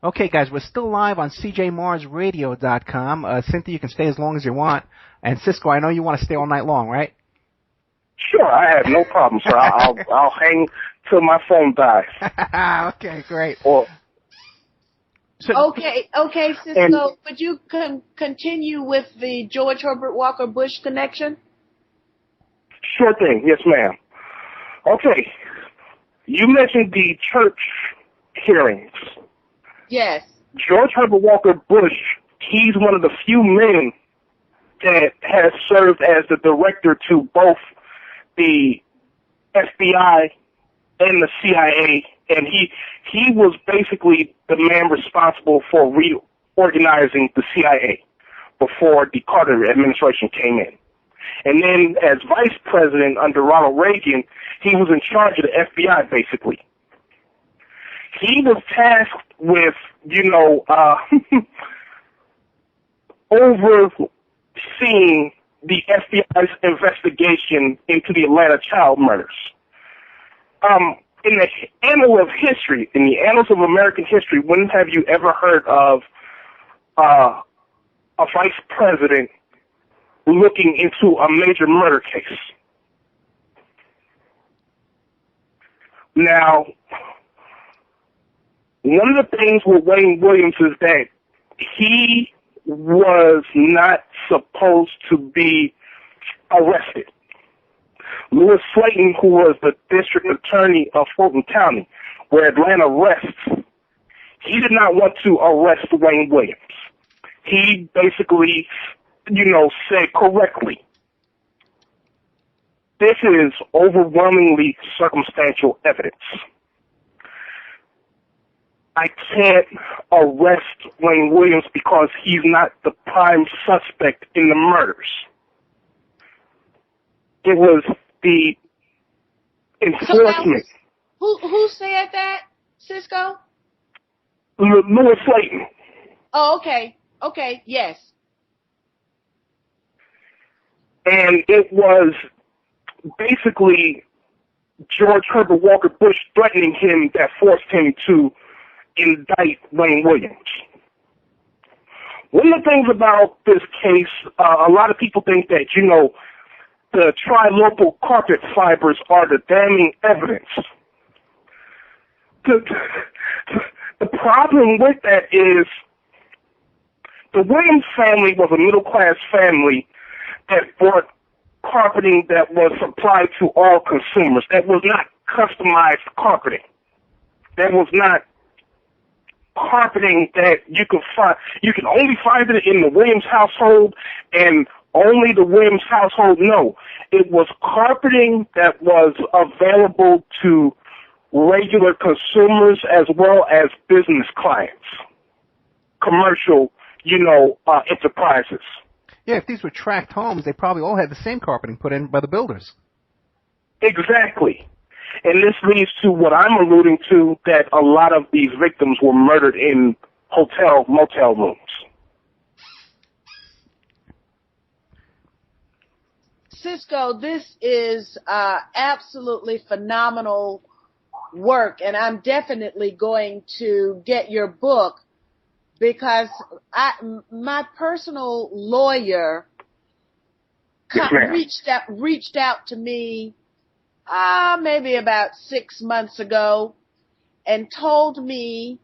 Okay, guys, we're still live on CJMarsRadio.com. Cynthia, you can stay as long as you want. And Cisco, I know you want to stay all night long, right? Sure, I have no problem, sir. I'll hang till my phone dies. Okay, great. Or, Okay, Cisco, would you continue with the George Herbert Walker Bush connection? Sure thing. Yes, ma'am. Okay. You mentioned the church hearings. Yes. George Herbert Walker Bush, he's one of the few men that has served as the director to both the FBI and the CIA, and he was basically the man responsible for reorganizing the CIA before the Carter administration came in. And then as vice president under Ronald Reagan, he was in charge of the FBI, basically. He was tasked with, overseeing the FBI's investigation into the Atlanta child murders. In the annals of history, in the annals of American history, when have you ever heard of a vice president looking into a major murder case? Now, one of the things with Wayne Williams is that he was not supposed to be arrested. Lewis Slayton, who was the district attorney of Fulton County, where Atlanta rests, he did not want to arrest Wayne Williams. He basically, said correctly, this is overwhelmingly circumstantial evidence. I can't arrest Wayne Williams because he's not the prime suspect in the murders. It was the enforcement. So who said that, Cisco? Lewis Slayton. Oh, okay. Okay, yes. And it was basically George Herbert Walker Bush threatening him that forced him to indict Wayne Williams. One of the things about this case, a lot of people think that, the tri-local carpet fibers are the damning evidence. The problem with that is the Williams family was a middle-class family that bought carpeting that was supplied to all consumers. That was not customized carpeting. That was not carpeting that you can find. You can only find it in the Williams household and only the Williams household. No, it was carpeting that was available to regular consumers as well as business clients, commercial, enterprises. Yeah, if these were tract homes, they probably all had the same carpeting put in by the builders. Exactly. And this leads to what I'm alluding to, that a lot of these victims were murdered in hotel, motel rooms. Cisco, this is absolutely phenomenal work, and I'm definitely going to get your book because my personal lawyer reached out to me maybe about 6 months ago and told me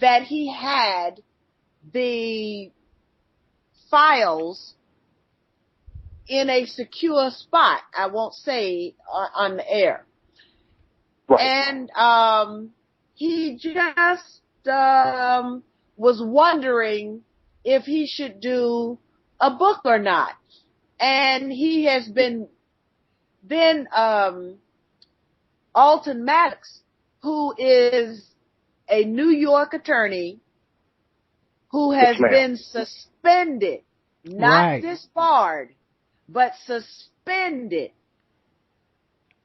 that he had the files in a secure spot. I won't say on the air. Right. And he just was wondering if he should do a book or not. And he has been then Alton Maddox, who is a New York attorney who has been suspended, not disbarred, but suspended,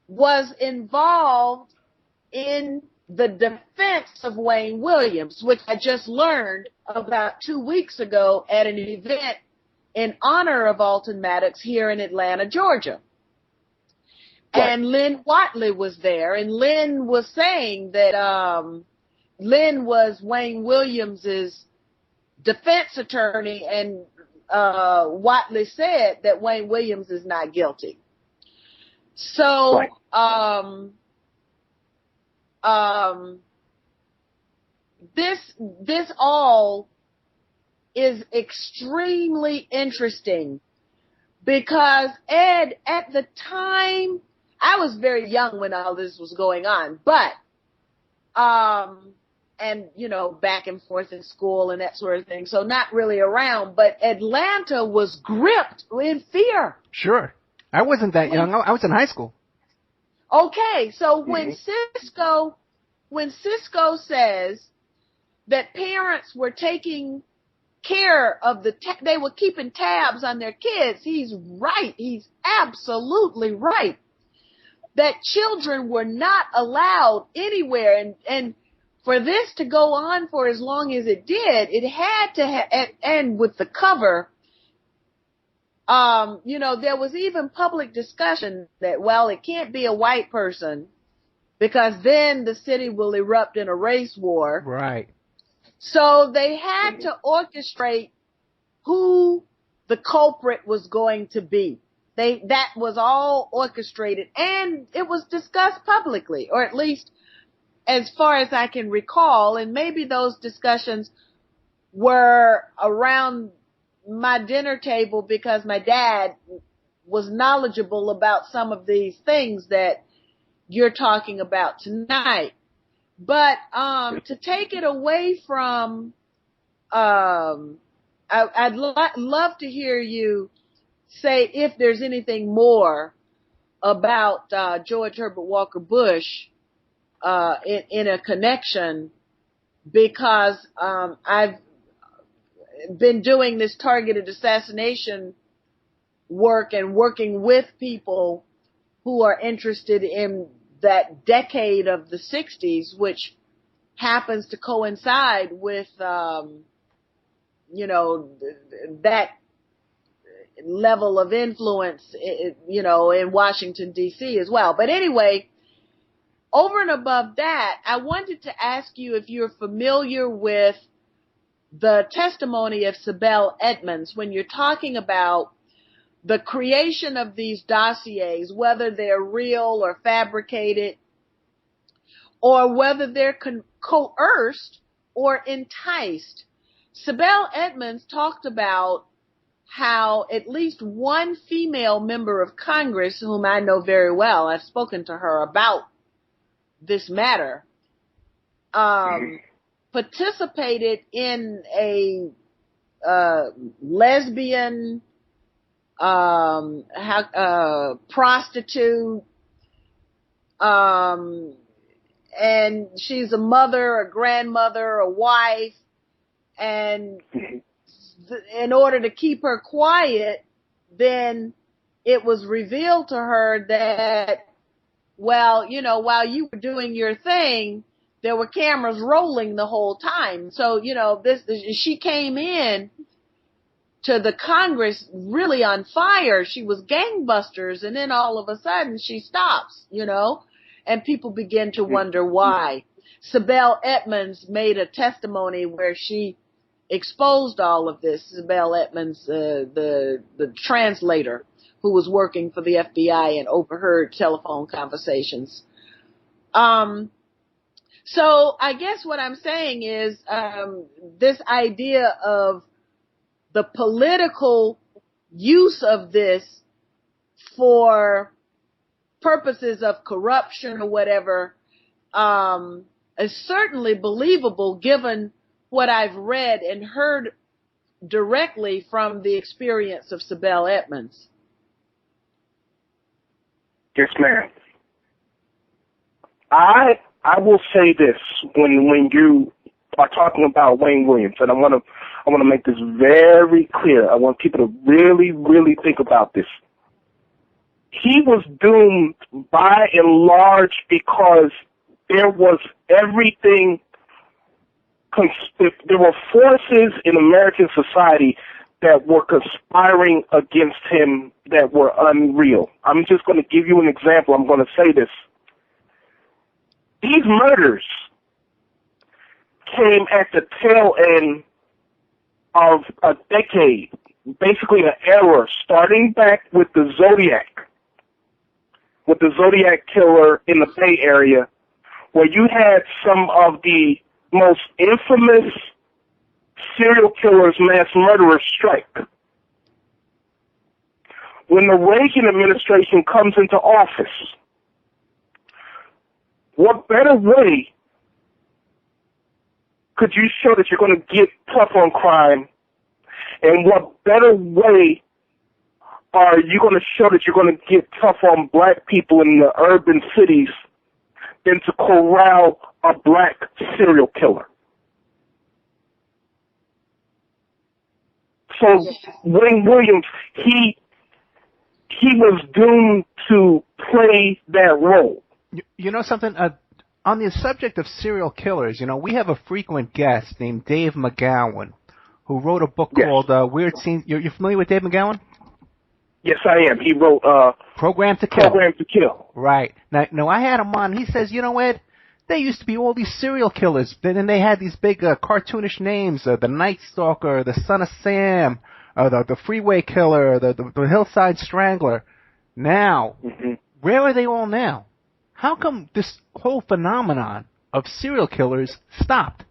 was involved in the defense of Wayne Williams, which I just learned about 2 weeks ago at an event in honor of Alton Maddox here in Atlanta, Georgia. Right. And Lynn Watley was there, and Lynn was saying that Lynn was Wayne Williams's defense attorney, and Watley said that Wayne Williams is not guilty. So, this all is extremely interesting because, Ed, at the time, I was very young when all this was going on, but, and, you know, back and forth in school and that sort of thing, so not really around, but Atlanta was gripped in fear. Sure. I wasn't that young. I was in high school. Okay, so when Cisco says that parents were taking care of they were keeping tabs on their kids, he's right. He's absolutely right. That children were not allowed anywhere, and for this to go on for as long as it did, it had to end with the cover. You know, there was even public discussion that, well, it can't be a white person because then the city will erupt in a race war. Right. So they had to orchestrate who the culprit was going to be. That was all orchestrated, and it was discussed publicly, or at least as far as I can recall, and maybe those discussions were around my dinner table because my dad was knowledgeable about some of these things that you're talking about tonight. But to take it away from, I'd love to hear you say if there's anything more about George Herbert Walker Bush in a connection, because I've been doing this targeted assassination work and working with people who are interested in that decade of the 60s, which happens to coincide with, you know, that level of influence, you know, in Washington, D.C. as well. But anyway, over and above that, I wanted to ask you if you're familiar with the testimony of Sibel Edmonds when you're talking about the creation of these dossiers, whether they're real or fabricated, or whether they're coerced or enticed. Sibel Edmonds talked about how at least one female member of Congress, whom I know very well, I've spoken to her about this matter, participated in a lesbian prostitute, and she's a mother, a grandmother, a wife, and in order to keep her quiet, then it was revealed to her that, well, you know, while you were doing your thing, there were cameras rolling the whole time. So, you know, she came in to the Congress really on fire. She was gangbusters, and then all of a sudden she stops, you know, and people begin to wonder why. Sibel Edmonds made a testimony where she exposed all of this. Sibel Edmonds, the translator who was working for the FBI and overheard telephone conversations. So I guess what I'm saying is, this idea of the political use of this for purposes of corruption or whatever, is certainly believable given what I've read and heard directly from the experience of Sibel Edmonds. Yes, ma'am. I will say this when you are talking about Wayne Williams, and I want to make this very clear. I want people to really, really think about this. He was doomed by and large because there was everything. There were forces in American society that were conspiring against him that were unreal. I'm just going to give you an example. I'm going to say this. These murders came at the tail end of a decade, basically an era, starting back with the Zodiac killer in the Bay Area, where you had some of the most infamous serial killers, mass murderers strike. When the Reagan administration comes into office, what better way could you show that you're going to get tough on crime, and what better way are you going to show that you're going to get tough on black people in the urban cities than to corral a black serial killer? So Wayne Williams, he was doomed to play that role. You know something? On the subject of serial killers, we have a frequent guest named Dave McGowan, who wrote a book called Weird Scenes. You're familiar with Dave McGowan? Yes, I am. He wrote Program to Kill. Program to Kill. Right. Now, I had him on. He says, Ed, there used to be all these serial killers. Then they had these big cartoonish names, the Night Stalker, the Son of Sam, the Freeway Killer, the Hillside Strangler. Now, where are they all now? How come this whole phenomenon of serial killers stopped?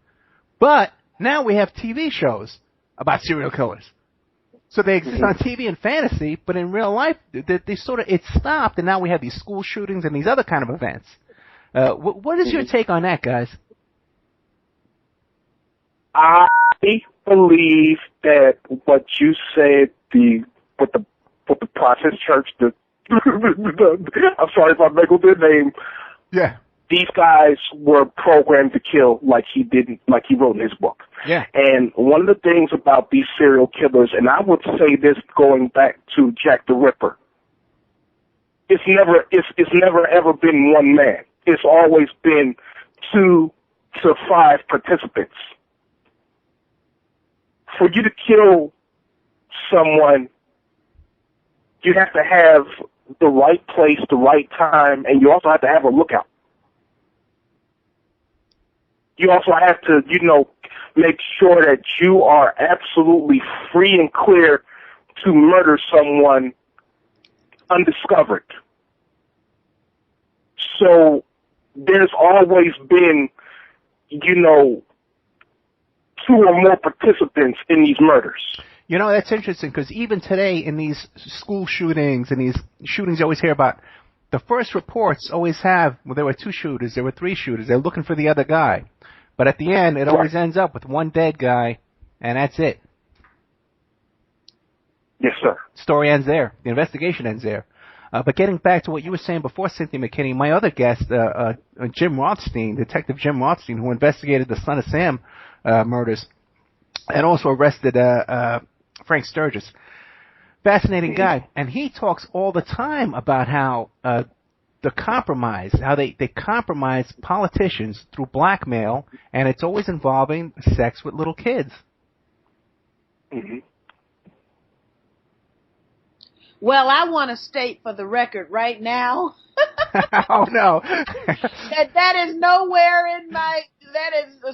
But now we have TV shows about serial killers. So they exist on TV and fantasy, but in real life, it stopped, and now we have these school shootings and these other kind of events. What is your take on that, guys? I believe that what you said, with the Process Church, I'm sorry if I mangled their name. Yeah. These guys were programmed to kill like he wrote in his book. Yeah. And one of the things about these serial killers, and I would say this going back to Jack the Ripper, it's never ever been one man. It's always been 2 to 5 participants. For you to kill someone, you have to have the right place, the right time, and you also have to have a lookout. You also have to, make sure that you are absolutely free and clear to murder someone undiscovered. So there's always been, 2 or more participants in these murders. That's interesting because even today in these school shootings and these shootings you always hear about, the first reports always have, there were 2 shooters, there were 3 shooters, they're looking for the other guy. But at the end, it always ends up with one dead guy, and that's it. Yes, sir. Story ends there. The investigation ends there. But getting back to what you were saying before, Cynthia McKinney, my other guest, Jim Rothstein, Detective Jim Rothstein, who investigated the Son of Sam murders and also arrested Frank Sturgis. Fascinating guy. And he talks all the time about how the compromise, how they compromise politicians through blackmail, and it's always involving sex with little kids. Mm-hmm. Well, I want to state for the record right now. Oh, no. that is nowhere in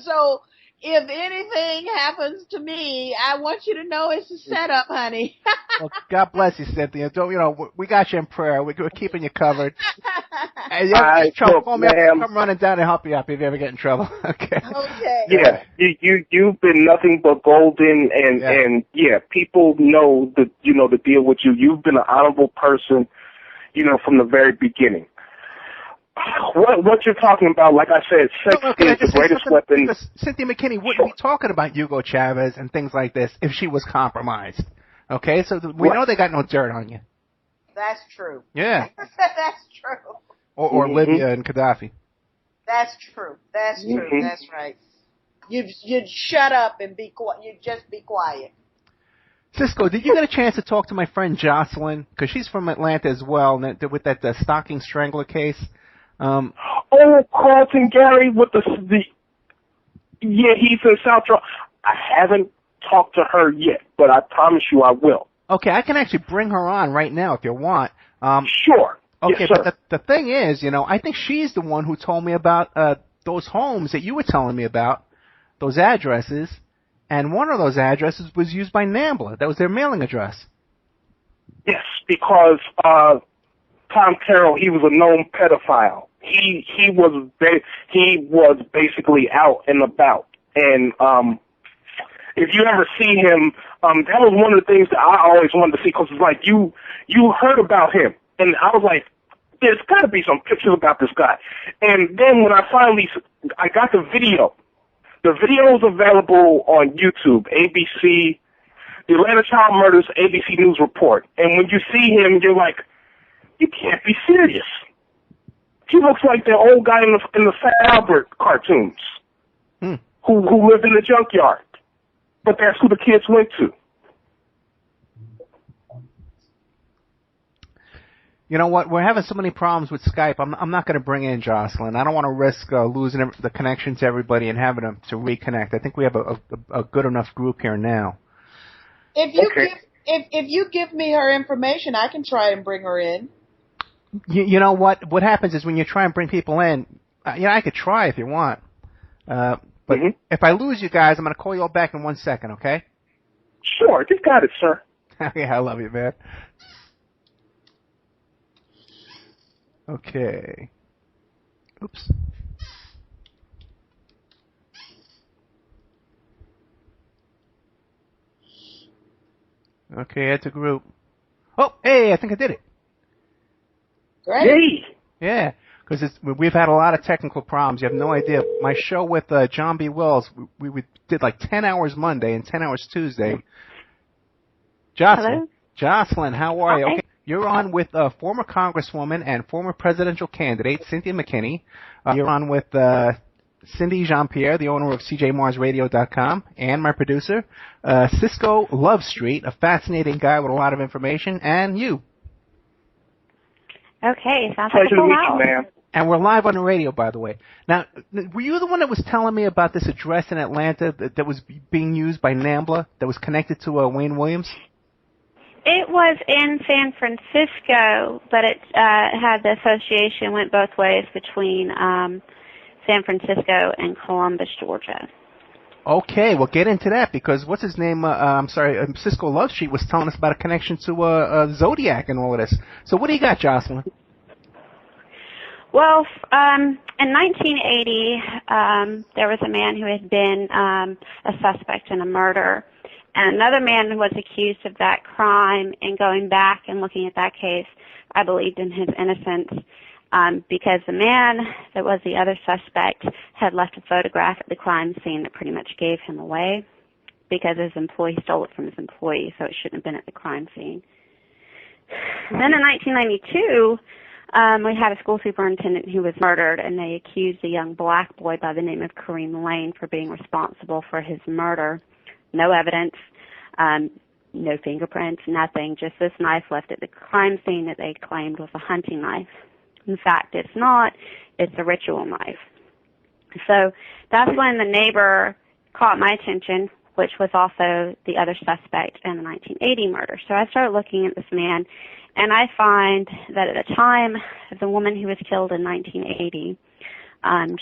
so if anything happens to me, I want you to know it's a setup, honey. Well, God bless you, Cynthia. We got you in prayer. We're keeping you covered. And you have to trouble, call me up, come running down and help you up if you ever get in trouble. Okay. Okay. Yeah, you've been nothing but golden, and people know the deal with you. You've been an honorable person, from the very beginning. What you're talking about, like I said, sex is the greatest weapon. Because Cynthia McKinney wouldn't be talking about Hugo Chavez and things like this if she was compromised. Okay, so we know they got no dirt on you. That's true. Yeah. That's true. Or Libya and Gaddafi. That's true. That's true. Mm-hmm. That's right. You'd shut up and be quiet. You'd just be quiet. Cisco, did you get a chance to talk to my friend Jocelyn? Because she's from Atlanta as well, with that stocking strangler case. Carlton Gary with he's in South Carolina. I haven't talked to her yet, but I promise you I will. Okay, I can actually bring her on right now if you want. Sure. Okay, yes, but the thing is, I think she's the one who told me about those homes that you were telling me about those addresses, and one of those addresses was used by NAMBLA. That was their mailing address. Yes, because Tom Carroll, he was a known pedophile. He was basically out and about, and if you ever see him, that was one of the things that I always wanted to see, because it's like you heard about him, and I was like, there's got to be some pictures about this guy. And then when I got the video. The video is available on YouTube, ABC, the Atlanta Child Murders ABC News Report. And when you see him, you're like, you can't be serious. He looks like the old guy in the Fat Albert cartoons who lived in the junkyard. But that's who the kids went to. You know what? We're having so many problems with Skype. I'm not going to bring in Jocelyn. I don't want to risk losing the connection to everybody and having them to reconnect. I think we have a good enough group here now. If you give me her information, I can try and bring her in. You know what? What happens is when you try and bring people in, I could try if you want. But if I lose you guys, I'm going to call you all back in 1 second, okay? Sure. You got it, sir. Yeah, I love you, man. Okay. Oops. Okay, add to group. Oh, hey, I think I did it. Great. Yay. Yeah, because we've had a lot of technical problems. You have no idea. My show with John B. Wills, we did like 10 hours Monday and 10 hours Tuesday. Jocelyn, how are you? Okay. You're on with former Congresswoman and former presidential candidate Cynthia McKinney. You're on with Cindy Jean-Pierre, the owner of CJMarsRadio.com, and my producer, Cisco Love Street, a fascinating guy with a lot of information, and you. Okay, sounds Pleasure like a to meet full you, house. man. And we're live on the radio, by the way. Now, were you the one that was telling me about this address in Atlanta that was being used by NAMBLA, that was connected to Wayne Williams? It was in San Francisco, but it had the association went both ways between San Francisco and Columbus, Georgia. Okay, well, get into that, because what's his name? Cisco Love Street was telling us about a connection to Zodiac and all of this. So what do you got, Jocelyn? Well, in 1980, there was a man who had been a suspect in a murder, and another man was accused of that crime. And going back and looking at that case, I believed in his innocence because the man that was the other suspect had left a photograph at the crime scene that pretty much gave him away, because his employee stole it from his employee, so it shouldn't have been at the crime scene. And then in 1992, we had a school superintendent who was murdered, and they accused a young black boy by the name of Kareem Lane for being responsible for his murder. No evidence, no fingerprints, nothing, just this knife left at the crime scene that they claimed was a hunting knife. In fact, it's not. It's a ritual knife. So that's when the neighbor caught my attention, which was also the other suspect in the 1980 murder. So I started looking at this man, and I find that at the time of the woman who was killed in 1980,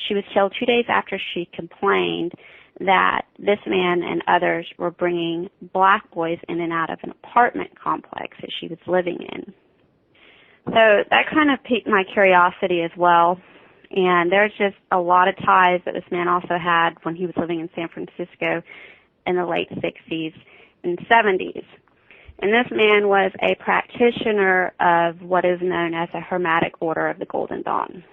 she was killed 2 days after she complained that this man and others were bringing black boys in and out of an apartment complex that she was living in. So that kind of piqued my curiosity as well. And there's just a lot of ties that this man also had when he was living in San Francisco in the late 60s and 70s. And this man was a practitioner of what is known as a Hermetic Order of the Golden Dawn.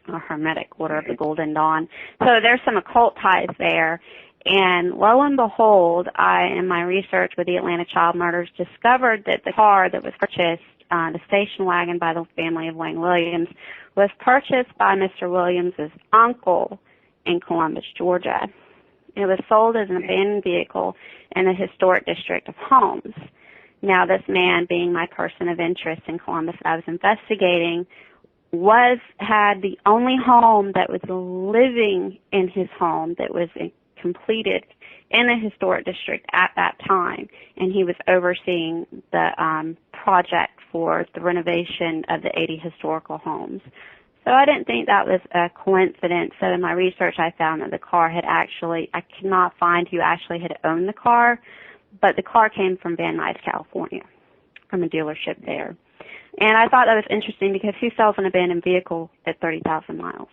A Hermetic Order of the Golden Dawn. So there's some occult ties there. And lo and behold, I, in my research with the Atlanta child murders, discovered that the car that was purchased, the station wagon by the family of Wayne Williams, was purchased by Mr. Williams' uncle in Columbus, Georgia. It was sold as an abandoned vehicle in the historic district of Holmes. Now, this man, being my person of interest in Columbus that I was investigating, had the only home that was living in his home that was completed in the historic district at that time, and he was overseeing the project for the renovation of the 80 historical homes. So I didn't think that was a coincidence. So in my research, I found that the car had actually, I could not find who actually had owned the car, but the car came from Van Nuys, California, from a dealership there. And I thought that was interesting because who sells an abandoned vehicle at 30,000 miles?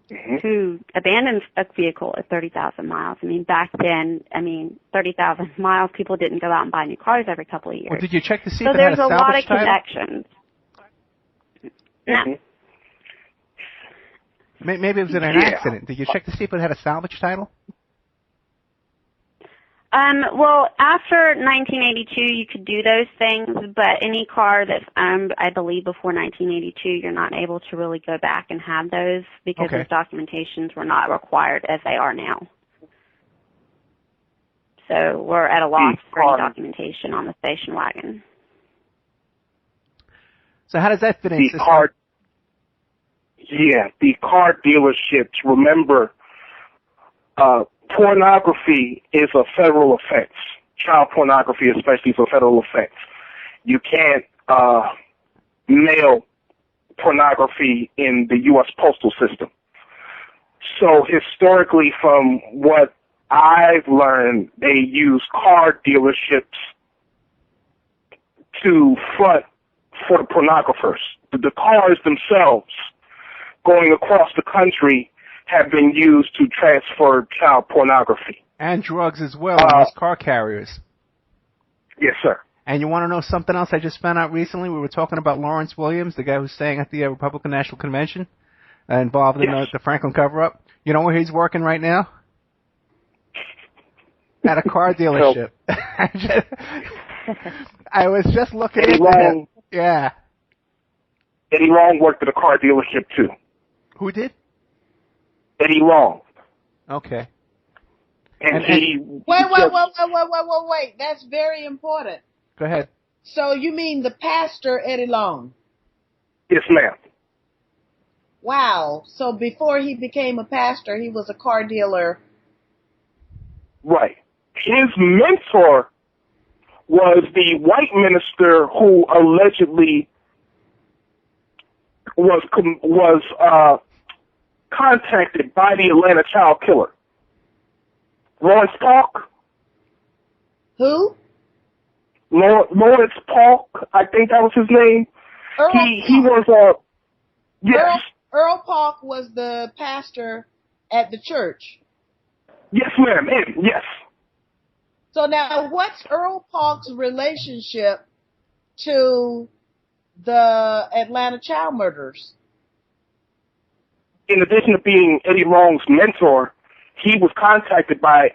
Mm-hmm. Who abandons a vehicle at 30,000 miles? I mean, back then, 30,000 miles, people didn't go out and buy new cars every couple of years. Well, did you check to see so if it had a there's a lot of salvage title? connections. No. Mm-hmm. Maybe it was in an accident. Did you check to see if it had a salvage title? Well, after 1982, you could do those things, but any car that's owned, I believe, before 1982, you're not able to really go back and have those because those documentations were not required as they are now. So we're at a loss for any documentation on the station wagon. So how does that fit in? The car dealerships, remember, pornography is a federal offense. Child pornography especially is a federal offense. You can't mail pornography in the U.S. postal system. So historically, from what I've learned, they use car dealerships to front for the pornographers. The cars themselves going across the country have been used to transfer child pornography. And drugs as well on those car carriers. Yes, sir. And you want to know something else I just found out recently? We were talking about Lawrence Williams, the guy who's staying at the Republican National Convention, involved in the Franklin cover-up. You know where he's working right now? At a car dealership. I was just looking at him. Yeah. Eddie Long worked at a car dealership, too. Who did? Eddie Long. Okay. And he... Wait. That's very important. Go ahead. So you mean the pastor, Eddie Long? Yes, ma'am. Wow. So before he became a pastor, he was a car dealer. Right. His mentor was the white minister who allegedly was contacted by the Atlanta child killer. Lawrence Park. Who? Lawrence Park, I think that was his name. He was yes. Earl Park was the pastor at the church. Yes, ma'am. Yes. So now, what's Earl Park's relationship to the Atlanta child murderers? In addition to being Eddie Long's mentor, he was contacted by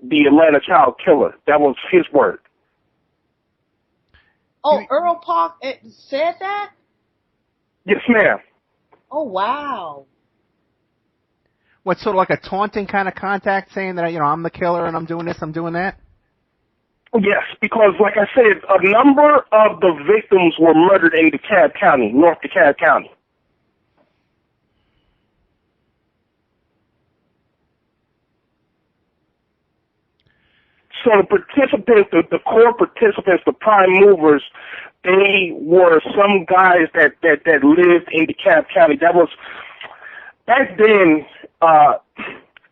the Atlanta child killer. That was his word. Oh, Earl Park said that? Yes, ma'am. Oh, wow. What, sort of like a taunting kind of contact, saying that, I'm the killer and I'm doing this, I'm doing that? Yes, because like I said, a number of the victims were murdered in DeKalb County, North DeKalb County. So the participants, the core participants, the prime movers, they were some guys that lived in DeKalb County. That was, back then,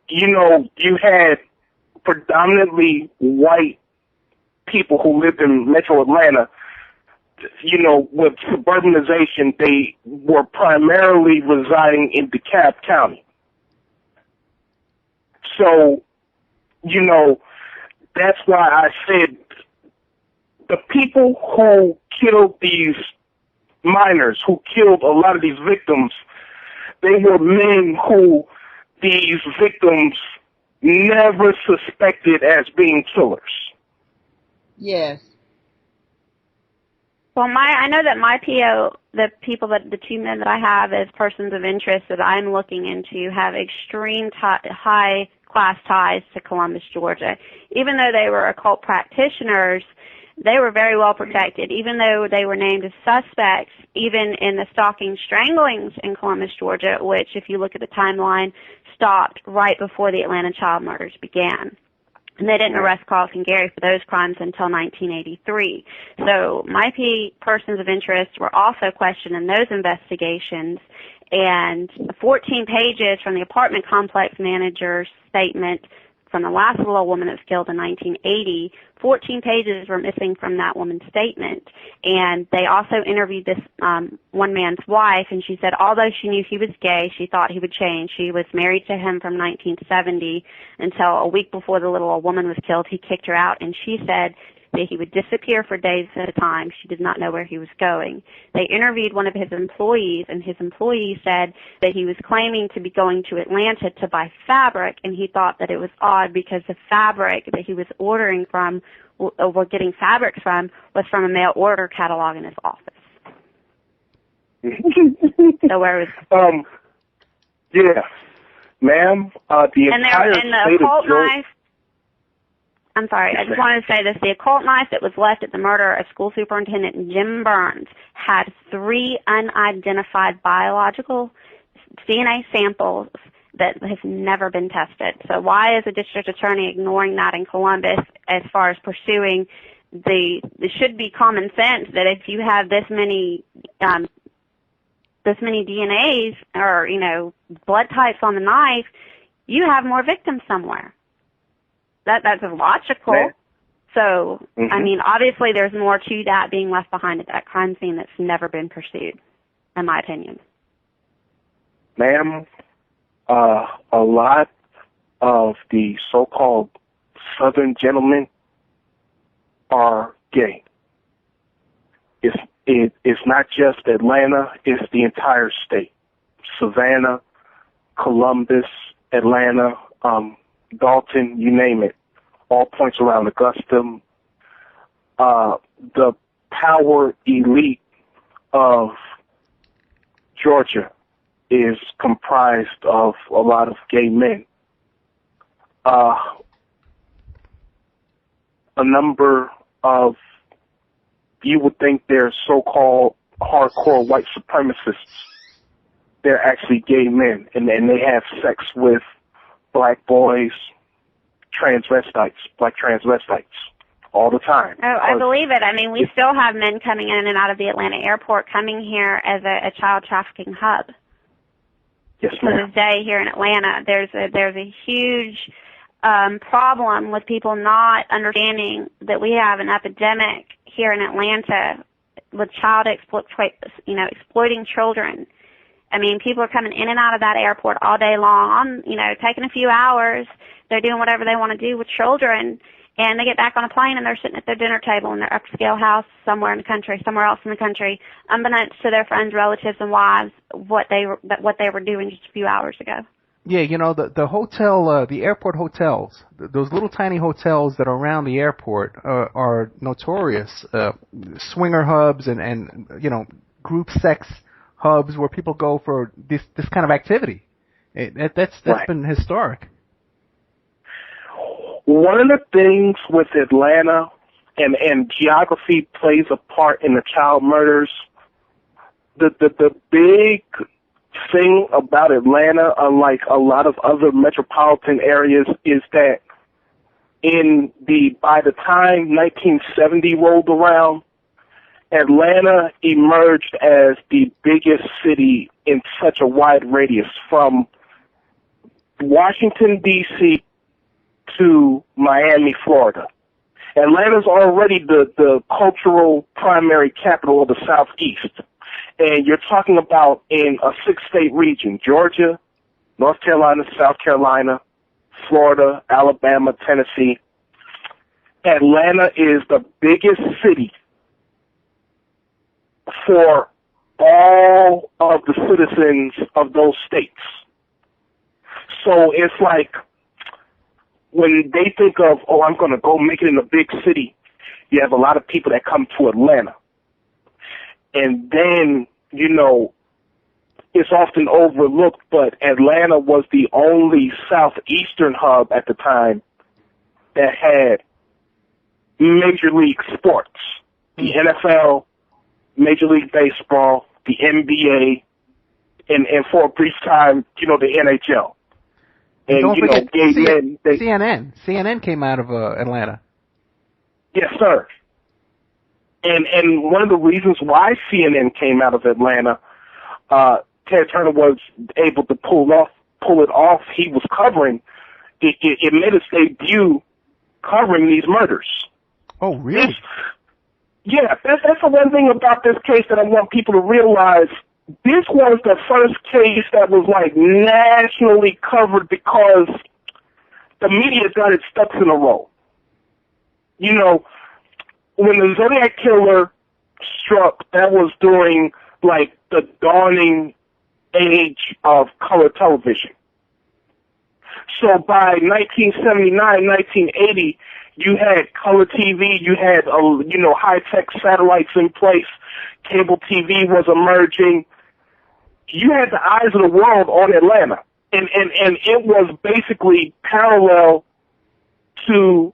you had predominantly white people who lived in metro Atlanta. With suburbanization, they were primarily residing in DeKalb County. So, that's why I said the people who killed these minors, who killed a lot of these victims, they were men who these victims never suspected as being killers. Yes. Well, I know that my PO, the two men that I have as persons of interest that I'm looking into have extreme high class ties to Columbus, Georgia. Even though they were occult practitioners, they were very well protected. Even though they were named as suspects, even in the stalking stranglings in Columbus, Georgia, which, if you look at the timeline, stopped right before the Atlanta child murders began. And they didn't arrest Carlton Gary for those crimes until 1983. So my persons of interest were also questioned in those investigations. And 14 pages from the apartment complex manager's statement from the last little woman that was killed in 1980, 14 pages were missing from that woman's statement. And they also interviewed this one man's wife, and she said although she knew he was gay, she thought he would change. She was married to him from 1970 until a week before the little old woman was killed. He kicked her out, and she said that he would disappear for days at a time. She did not know where he was going. They interviewed one of his employees, and his employee said that he was claiming to be going to Atlanta to buy fabric, and he thought that it was odd because the fabric that he was ordering from, or getting fabrics from, was from a mail order catalog in his office. So where was... Yeah. Ma'am, the entire state of Georgia... I'm sorry, I just wanted to say this. The occult knife that was left at the murder of school superintendent Jim Burns had 3 unidentified biological DNA samples that have never been tested. So why is the district attorney ignoring that in Columbus as far as pursuing it should be common sense that if you have this many DNAs or, blood types on the knife, you have more victims somewhere. That's logical. Man. So, I mean, obviously there's more to that being left behind at that crime scene that's never been pursued, in my opinion. Ma'am, a lot of the so-called Southern gentlemen are gay. It's not just Atlanta, it's the entire state. Savannah, Columbus, Atlanta, Dalton, you name it, all points around Augusta. The power elite of Georgia is comprised of a lot of gay men. A number of, you would think they're so-called hardcore white supremacists. They're actually gay men, and they have sex with black boys, black transvestites, all the time. Oh, I believe it. I mean, we still have men coming in and out of the Atlanta airport coming here as a child trafficking hub. Yes, ma'am. To this day here in Atlanta, there's a huge problem with people not understanding that we have an epidemic here in Atlanta with child exploiting children. I mean, people are coming in and out of that airport all day long, taking a few hours. They're doing whatever they want to do with children, and they get back on a plane and they're sitting at their dinner table in their upscale house somewhere else in the country, unbeknownst to their friends, relatives, and wives, what they were doing just a few hours ago. Yeah, the hotel, the airport hotels, those little tiny hotels that are around the airport are notorious swinger hubs and group sex hubs where people go for this kind of activity. That's right. Been historic. One of the things with Atlanta, and geography plays a part in the child murders, the big thing about Atlanta, unlike a lot of other metropolitan areas, is that by the time 1970 rolled around, Atlanta emerged as the biggest city in such a wide radius, from Washington, D.C. to Miami, Florida. Atlanta's already the cultural primary capital of the Southeast. And you're talking about in a 6-state region: Georgia, North Carolina, South Carolina, Florida, Alabama, Tennessee. Atlanta is the biggest city for all of the citizens of those states. So it's like when they think of, I'm going to go make it in a big city, you have a lot of people that come to Atlanta. And then, it's often overlooked, but Atlanta was the only southeastern hub at the time that had major league sports. The NFL, Major League Baseball, the NBA, and for a brief time, the NHL. And don't you know, forget gay men. CNN came out of Atlanta. Yes, sir. And one of the reasons why CNN came out of Atlanta, Ted Turner was able to pull it off. He was covering. It made its debut covering these murders. Oh, really? That's the one thing about this case that I want people to realize. This was the first case that was like nationally covered because the media got its ducks in a row. You know, when the Zodiac Killer struck, that was during like the dawning age of color television. So by 1979, 1980, you had color TV, you had, high-tech satellites in place, cable TV was emerging. You had the eyes of the world on Atlanta. And it was basically parallel to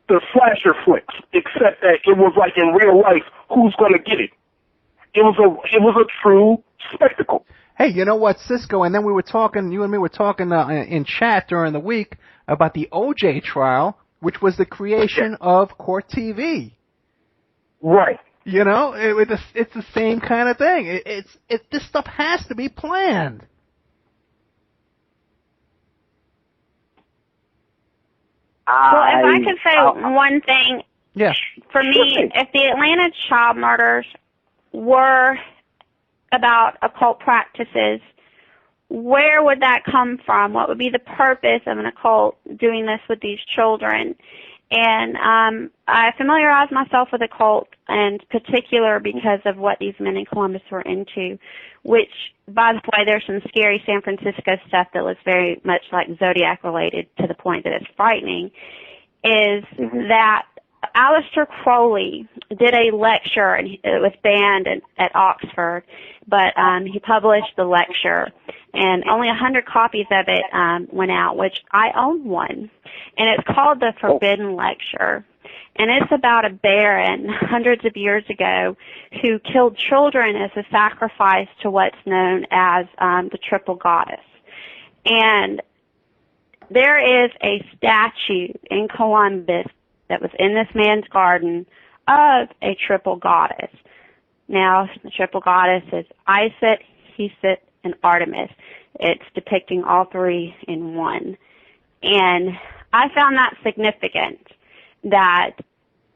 the slasher flicks, except that it was like in real life, who's going to get it? It was a true spectacle. Hey, you know what, Cisco? And then you and me were talking in chat during the week about the OJ trial, which was the creation of Court TV. Right. You know, it's the same kind of thing. This stuff has to be planned. Well, if I could say one thing, for me, if the Atlanta child murders were about occult practices, where would that come from? What would be the purpose of an occult doing this with these children? And I familiarized myself with occult, in particular because of what these men in Columbus were into, which, by the way, there's some scary San Francisco stuff that was very much like Zodiac related to the point that it's frightening, is that Aleister Crowley did a lecture, and it was banned at Oxford, but he published the lecture, and only 100 copies of it went out, which I own one, and it's called The Forbidden Lecture, and it's about a baron hundreds of years ago who killed children as a sacrifice to what's known as the Triple Goddess. And there is a statue in Columbus that was in this man's garden of a triple goddess. Now, the triple goddess is Isis, Hesit, and Artemis. It's depicting all three in one. And I found that significant, that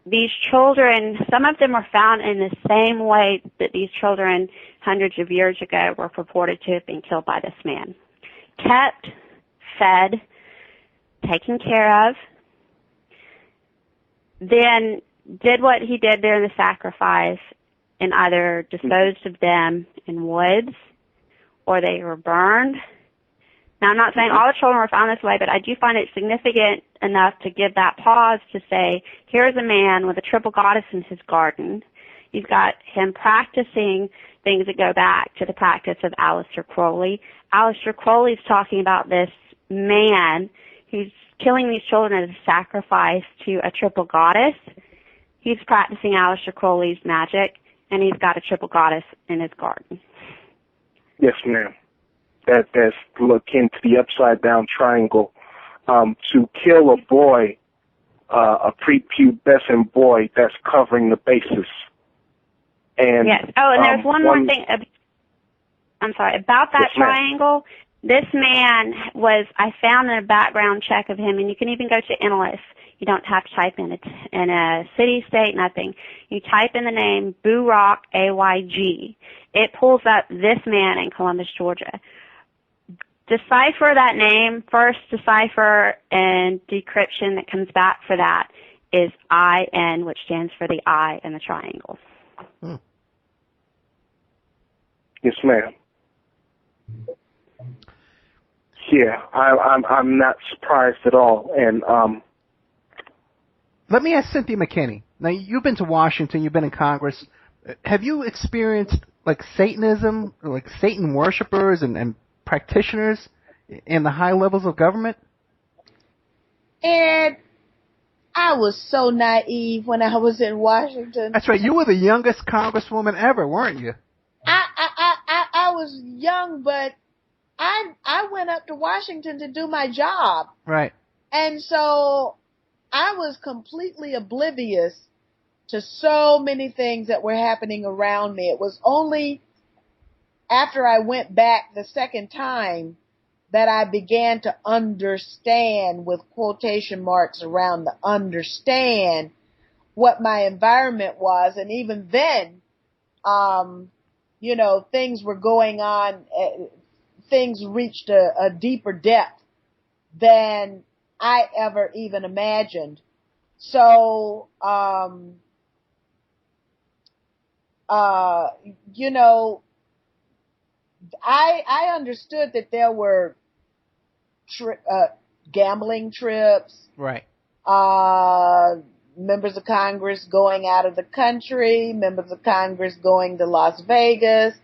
these children, some of them were found in the same way that these children hundreds of years ago were purported to have been killed by this man. Kept, fed, taken care of, then did what he did during the sacrifice and either disposed of them in woods or they were burned. Now, I'm not saying all the children were found this way, but I do find it significant enough to give that pause to say, here's a man with a triple goddess in his garden. You've got him practicing things that go back to the practice of Aleister Crowley. Aleister Crowley's talking about this man who's killing these children as a sacrifice to a triple goddess. He's practicing Aleister Crowley's magic, and he's got a triple goddess in his garden. Yes, ma'am. That's akin to the upside-down triangle. To kill a boy, a prepubescent boy, that's covering the basis. And yes. Oh, and there's one more thing. I'm sorry. About that triangle, this man was, I found in a background check of him, and you can even go to Endless. You don't have to type in a city, state, nothing. You type in the name Boo-Rock, A-Y-G. It pulls up this man in Columbus, Georgia. Decipher that name. First decipher and decryption that comes back for that is I-N, which stands for the I in the triangle. Yes, ma'am. Yeah, I'm not surprised at all. And let me ask Cynthia McKinney. Now, you've been to Washington, you've been in Congress. Have you experienced like Satanism, or like Satan worshipers and practitioners in the high levels of government? And I was so naive when I was in Washington. That's right. You were the youngest congresswoman ever, weren't you? I was young, but I went up to Washington to do my job. Right. And so I was completely oblivious to so many things that were happening around me. It was only after I went back the second time that I began to understand, with quotation marks around the understand, what my environment was. And even then, things were going on, things reached a deeper depth than I ever even imagined. So, I understood that there were gambling trips. Right. Members of Congress going out of the country, members of Congress going to Las Vegas.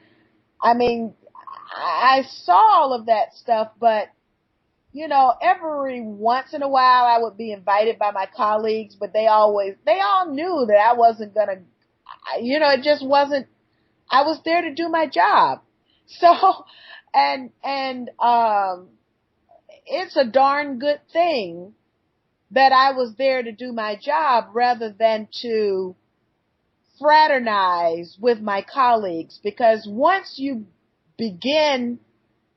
I mean, I saw all of that stuff, but, every once in a while I would be invited by my colleagues, but they all knew that I wasn't gonna, it just wasn't, I was there to do my job. So, and it's a darn good thing that I was there to do my job rather than to fraternize with my colleagues, because once you begin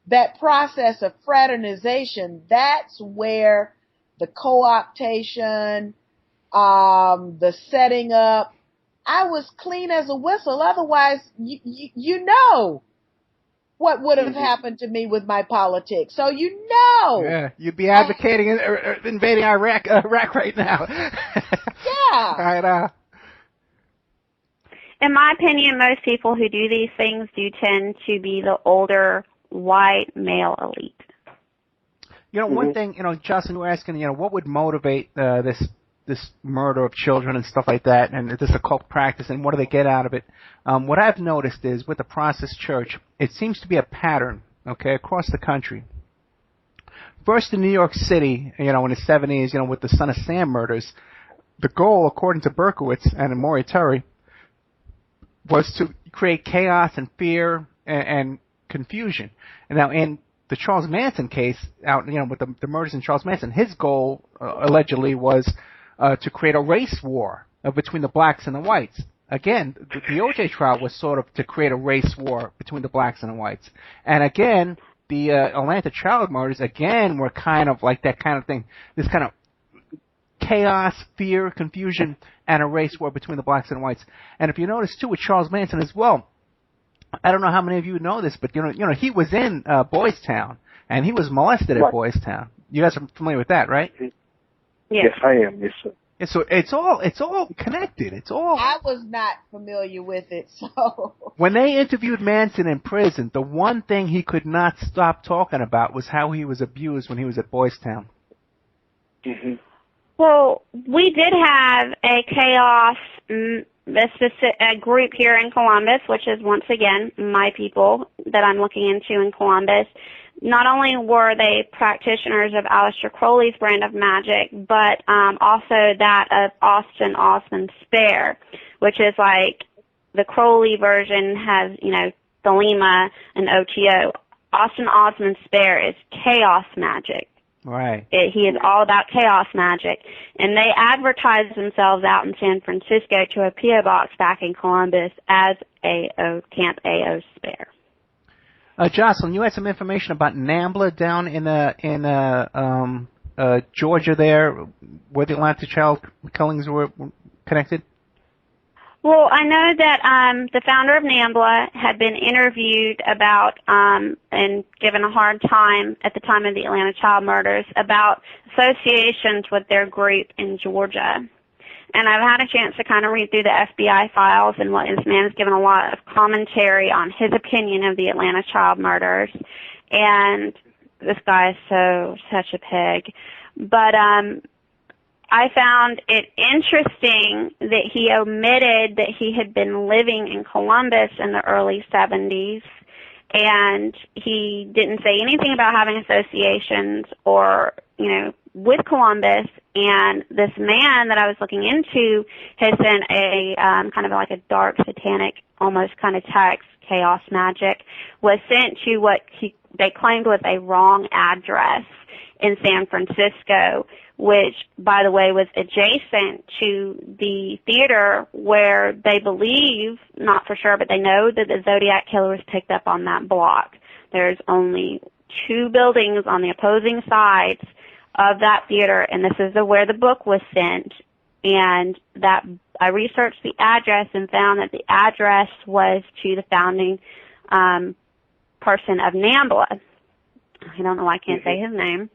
that process of fraternization, that's where the co-optation, the setting up, I was clean as a whistle. Otherwise, what would have happened to me with my politics. So Yeah, you'd be advocating invading Iraq right now. Yeah. Right. In my opinion, most people who do these things do tend to be the older, white, male elite. One thing, Jocelyn, we're asking, what would motivate this murder of children and stuff like that, and this occult practice, and what do they get out of it? What I've noticed is with the Process Church, it seems to be a pattern, across the country. First in New York City, in the 70s, with the Son of Sam murders, the goal, according to Berkowitz and Maury Terry, was to create chaos and fear and confusion. And now in the Charles Manson case, with the murders in Charles Manson, his goal allegedly was to create a race war between the blacks and the whites. Again, the O.J. trial was sort of to create a race war between the blacks and the whites. And again, the Atlanta child murders, again, were kind of like that kind of thing. This kind of chaos, fear, confusion, and a race war between the blacks and whites. And if you notice, too, with Charles Manson as well, I don't know how many of you know this, but, he was in Boys Town, and he was molested at Boys Town. You guys are familiar with that, right? Yes, I am. Yes, sir. Yeah, so it's all connected. It's all. I was not familiar with it, so. When they interviewed Manson in prison, the one thing he could not stop talking about was how he was abused when he was at Boys Town. Mm-hmm. Well, we did have a chaos a group here in Columbus, which is once again my people that I'm looking into in Columbus. Not only were they practitioners of Aleister Crowley's brand of magic, but also that of Austin Osman Spare, which is like the Crowley version has, Thelema and OTO. Austin Osman Spare is chaos magic. Right. He is all about chaos magic. And they advertised themselves out in San Francisco to a P.O. box back in Columbus as Camp AO Spare. Jocelyn, you had some information about NAMBLA down in Georgia there, where the Atlanta child killings were connected? Well, I know that the founder of NAMBLA had been interviewed about and given a hard time at the time of the Atlanta child murders about associations with their group in Georgia. And I've had a chance to kind of read through the FBI files, and this man has given a lot of commentary on his opinion of the Atlanta child murders. And this guy is such a pig. But I found it interesting that he omitted that he had been living in Columbus in the early 70s, and he didn't say anything about having associations or, with Columbus. And this man that I was looking into has sent a kind of like a dark satanic almost kind of text, chaos magic, was sent to what they claimed was a wrong address in San Francisco, which, by the way, was adjacent to the theater where they believe, not for sure, but they know that the Zodiac killer was picked up on that block. There's only 2 buildings on the opposing sides of that theater, and this is where the book was sent. And that I researched the address and found that the address was to the founding person of NAMBLA. I don't know why I can't say his name.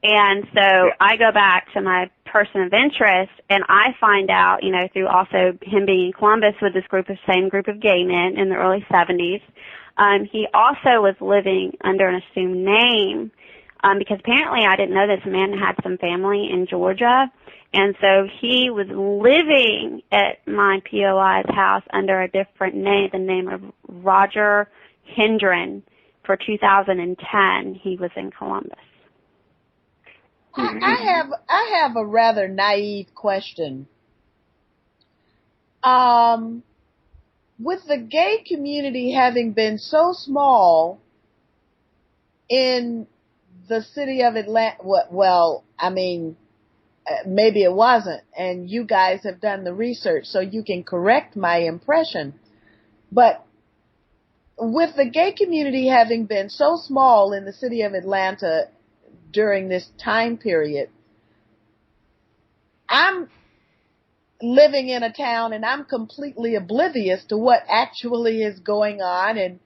And so I go back to my person of interest, and I find out, you know, through also him being in Columbus with this same group of gay men in the early 70s, he also was living under an assumed name because apparently I didn't know this man had some family in Georgia. And so he was living at my POI's house under a different name, the name of Roger Hendren. For 2010, he was in Columbus. I have a rather naive question. With the gay community having been so small in the city of Atlanta, well, I mean, maybe it wasn't, and you guys have done the research, so you can correct my impression. But with the gay community having been so small in the city of Atlanta during this time period, I'm living in a town and I'm completely oblivious to what actually is going on and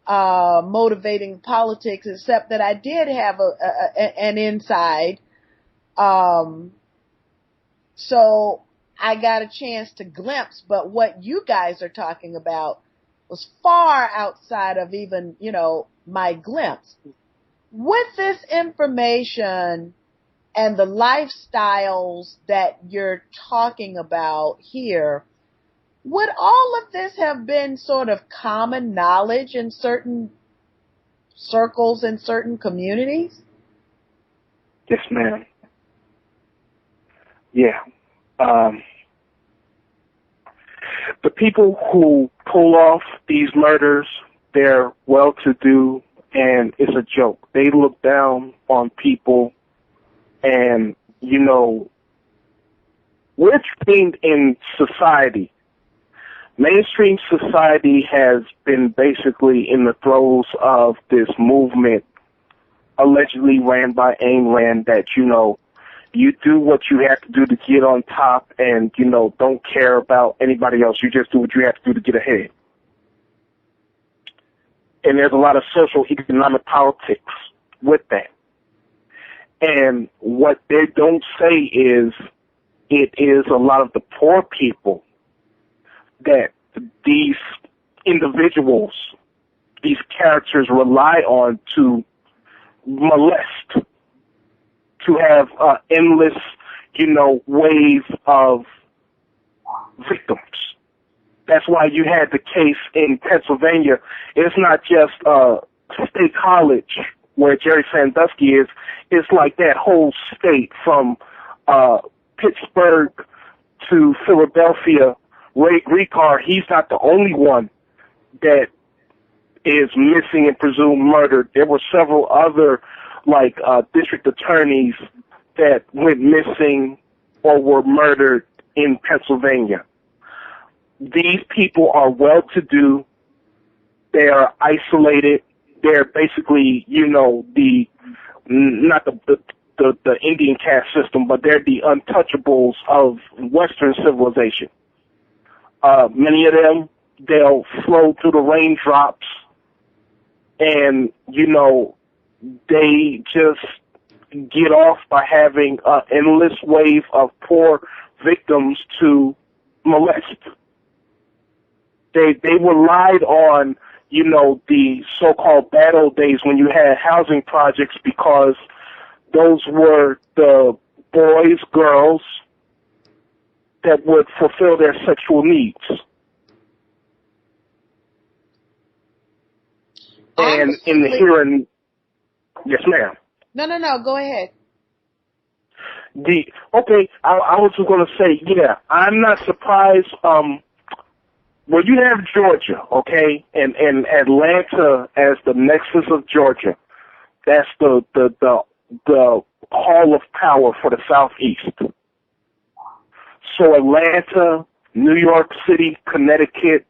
motivating politics, except that I did have an inside. So I got a chance to glimpse, but what you guys are talking about was far outside of even, you know, my glimpse. With this information and the lifestyles that you're talking about here, would all of this have been sort of common knowledge in certain circles and certain communities? Yes, ma'am. Yeah. The people who pull off these murders, they're well-to-do, and it's a joke. They look down on people, and, you know, we're trained in society. Mainstream society has been basically in the throes of this movement allegedly ran by Ayn Rand that, you know, you do what you have to do to get on top and, you know, don't care about anybody else. You just do what you have to do to get ahead. And there's a lot of social economic politics with that. And what they don't say is it is a lot of the poor people that these individuals, these characters rely on to molest, to have endless, you know, wave of victims. That's why you had the case in Pennsylvania. It's not just State College where Jerry Sandusky is. It's like that whole state from Pittsburgh to Philadelphia. Ray Ricard, he's not the only one that is missing and presumed murdered. There were several other, like, district attorneys that went missing or were murdered in Pennsylvania. These people are well-to-do. They are isolated. They're basically, you know, not the Indian caste system, but they're the untouchables of Western civilization. Many of them, they'll flow through the raindrops, and, you know, they just get off by having an endless wave of poor victims to molest. They relied on, you know, the so-called bad old days when you had housing projects, because those were the boys, girls that would fulfill their sexual needs. And in the here and yes, ma'am. No, go ahead. I was just going to say, yeah, I'm not surprised. where you have Georgia, okay, and Atlanta as the nexus of Georgia, that's the hall of power for the Southeast. So Atlanta, New York City, Connecticut,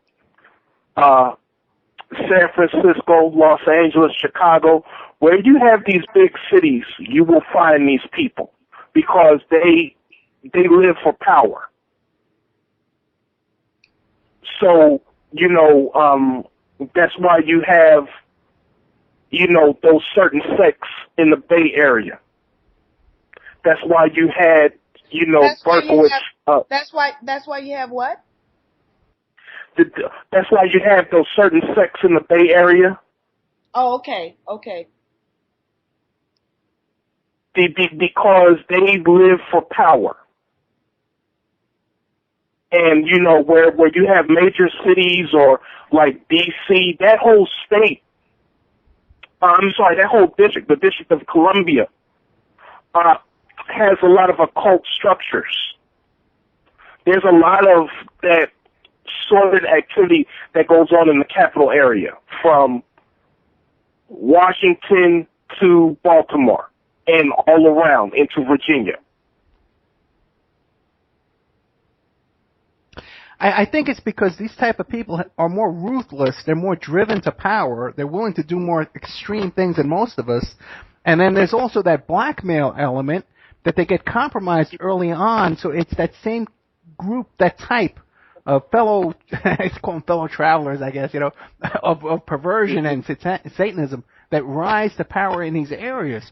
San Francisco, Los Angeles, Chicago, where you have these big cities, you will find these people because they live for power. So, that's why you have, those certain sects in the Bay Area. That's why you had, Berkowitz. That's why you have what? That's why you have those certain sects in the Bay Area. Oh, okay. Because they live for power. And, where you have major cities or like D.C., that whole state, that whole district, the District of Columbia, has a lot of occult structures. There's a lot of that sordid activity that goes on in the capital area, from Washington to Baltimore and all around into Virginia. I think it's because these type of people are more ruthless. They're more driven to power. They're willing to do more extreme things than most of us. And then there's also that blackmail element that they get compromised early on. So it's that same group, that type of fellow, it's called fellow travelers, I guess, of perversion and Satanism that rise to power in these areas.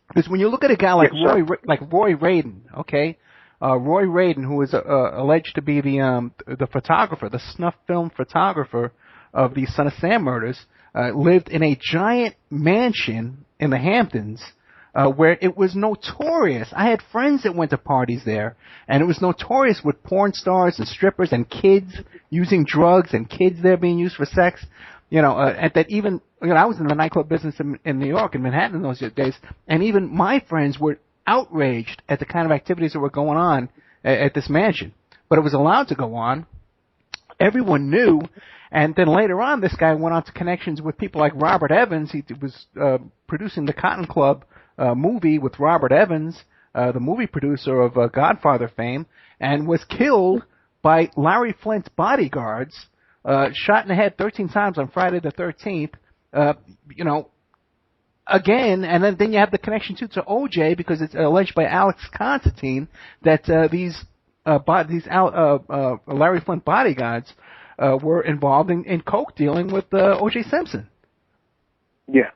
Because when you look at a guy like Roy Radin, okay, Roy Radin, who is alleged to be the photographer, the snuff film photographer of the Son of Sam murders, lived in a giant mansion in the Hamptons, where it was notorious. I had friends that went to parties there, and it was notorious with porn stars and strippers and kids using drugs and kids there being used for sex. At that even, I was in the nightclub business in New York, in Manhattan in those days, and even my friends were outraged at the kind of activities that were going on at this mansion. But it was allowed to go on. Everyone knew. And then later on, this guy went on to connections with people like Robert Evans. He was producing the Cotton Club movie with Robert Evans, the movie producer of Godfather fame, and was killed by Larry Flint's bodyguards, shot in the head 13 times on Friday the 13th. Again, and then you have the connection to OJ, because it's alleged by Alex Constantine that these Larry Flint bodyguards were involved in coke dealing with OJ Simpson. Yeah.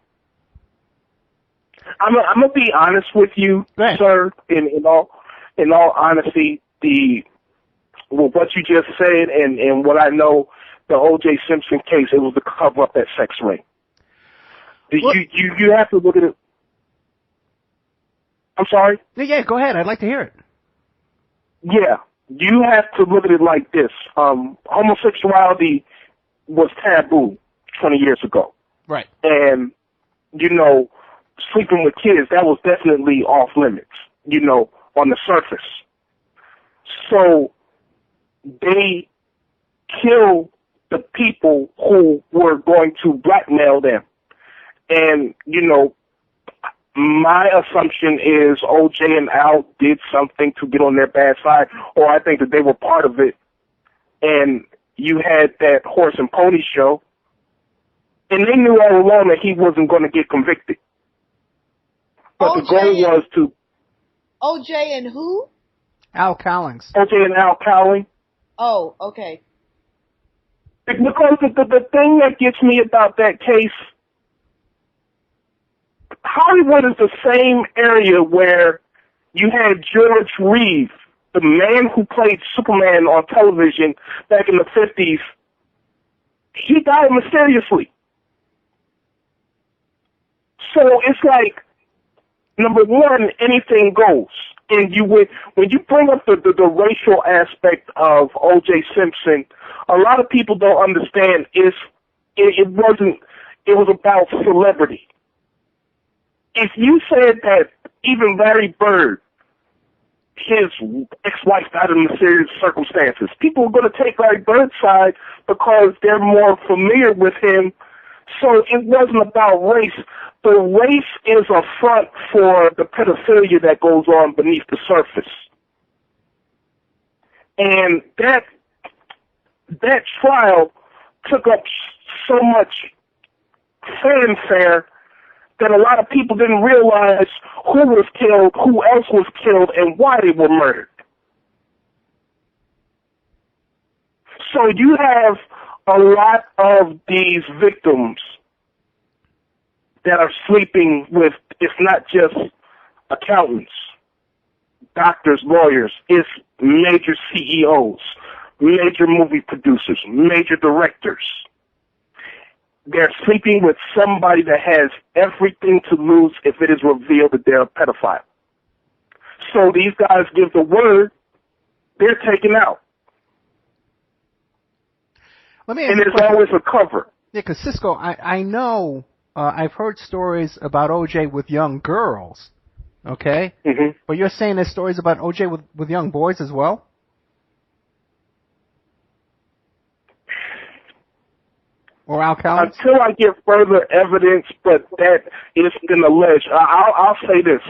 I'm gonna be honest with you, sir. In all honesty, what you just said and what I know, the OJ Simpson case, it was to cover up that sex ring. You have to look at it. I'm sorry? Yeah, go ahead. I'd like to hear it. Yeah, you have to look at it like this. Homosexuality was taboo 20 years ago. Right. And, sleeping with kids, that was definitely off limits, on the surface. So they killed the people who were going to blackmail them. And, my assumption is OJ and Al did something to get on their bad side, or I think that they were part of it. And you had that horse and pony show, and they knew all along that he wasn't going to get convicted. But the goal was to... OJ and who? Al Cowlings. OJ and Al Cowling. Oh, okay. Because the thing that gets me about that case, Hollywood is the same area where you had George Reeves, the man who played Superman on television back in the 50s. He died mysteriously. So it's like, number one, anything goes. And when you bring up the racial aspect of O.J. Simpson, a lot of people don't understand it was about celebrity. If you said that even Larry Bird, his ex-wife died in mysterious circumstances. People are going to take Larry Bird's side because they're more familiar with him. So it wasn't about race. The race is a front for the pedophilia that goes on beneath the surface. And that trial took up so much fanfare that a lot of people didn't realize who was killed, who else was killed, and why they were murdered. So you have a lot of these victims that are sleeping with, it's not just accountants, doctors, lawyers, it's major CEOs, major movie producers, major directors. They're sleeping with somebody that has everything to lose if it is revealed that they're a pedophile. So these guys give the word, they're taken out. And there's always a cover. Yeah, because Cisco, I know I've heard stories about OJ with young girls, okay? Mm-hmm. But you're saying there's stories about OJ with young boys as well? Or Al Collins? Until I get further evidence, but that is been alleged. I'll say this,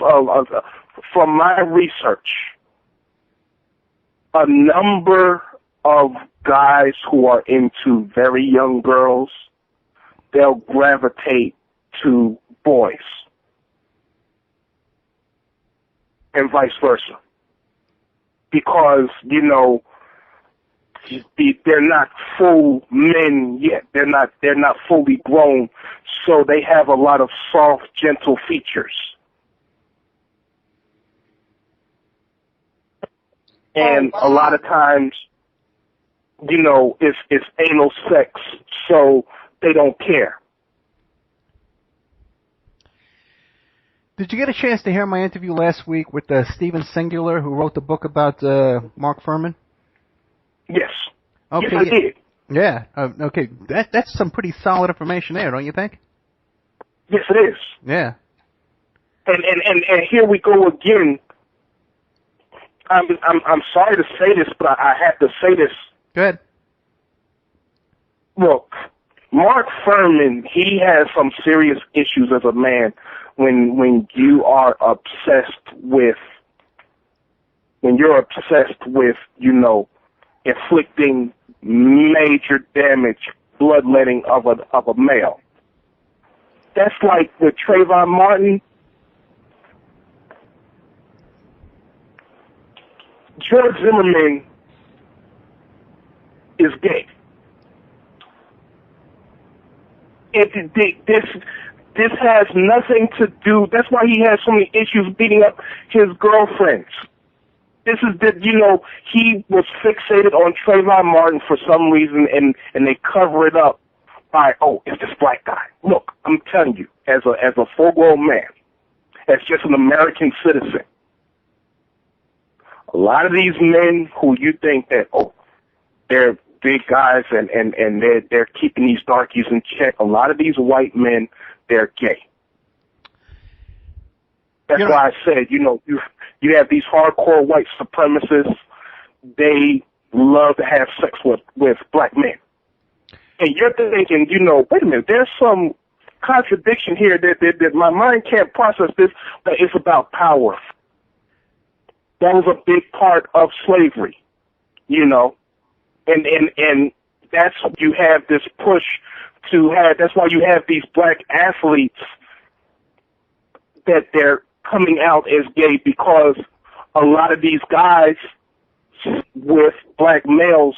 from my research, a number of guys who are into very young girls, they'll gravitate to boys. And vice versa. Because, you know, they're not full men yet. They're not fully grown, so they have a lot of soft, gentle features. And a lot of times, you know, it's anal sex, so they don't care. Did you get a chance to hear my interview last week with Stephen Singular, who wrote the book about Mark Fuhrman? Yes. Okay. Yes, I did. Yeah. Okay. That's some pretty solid information there, don't you think? Yes, it is. Yeah. And here we go again. I'm sorry to say this, but I have to say this. Go ahead. Look, Mark Fuhrman, he has some serious issues as a man when you are obsessed with, you know, inflicting major damage, bloodletting of a male. That's like with Trayvon Martin. George Zimmerman is gay. This has nothing to do. That's why he has so many issues beating up his girlfriends. This is that, you know, he was fixated on Trayvon Martin for some reason, and they cover it up by, oh, it's this black guy. Look, I'm telling you, as a full-grown man, as just an American citizen, a lot of these men who you think that, oh, they're big guys and they're keeping these darkies in check, a lot of these white men, they're gay. That's why I said, you know, you have these hardcore white supremacists, they love to have sex with black men. And you're thinking, you know, wait a minute, there's some contradiction here that my mind can't process this, but it's about power. That was a big part of slavery, you know, and that's you have this push to have. That's why you have these black athletes that they're coming out as gay, because a lot of these guys with black males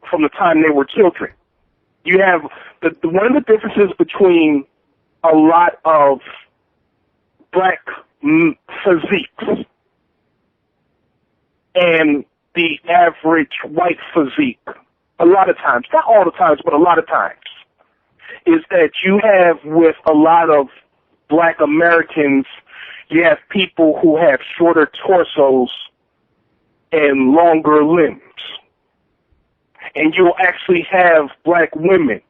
from the time they were children. You have one of the differences between a lot of black physiques and the average white physique, a lot of times, not all the times, but a lot of times, is that you have with a lot of black Americans, you have people who have shorter torsos and longer limbs. And you'll actually have black women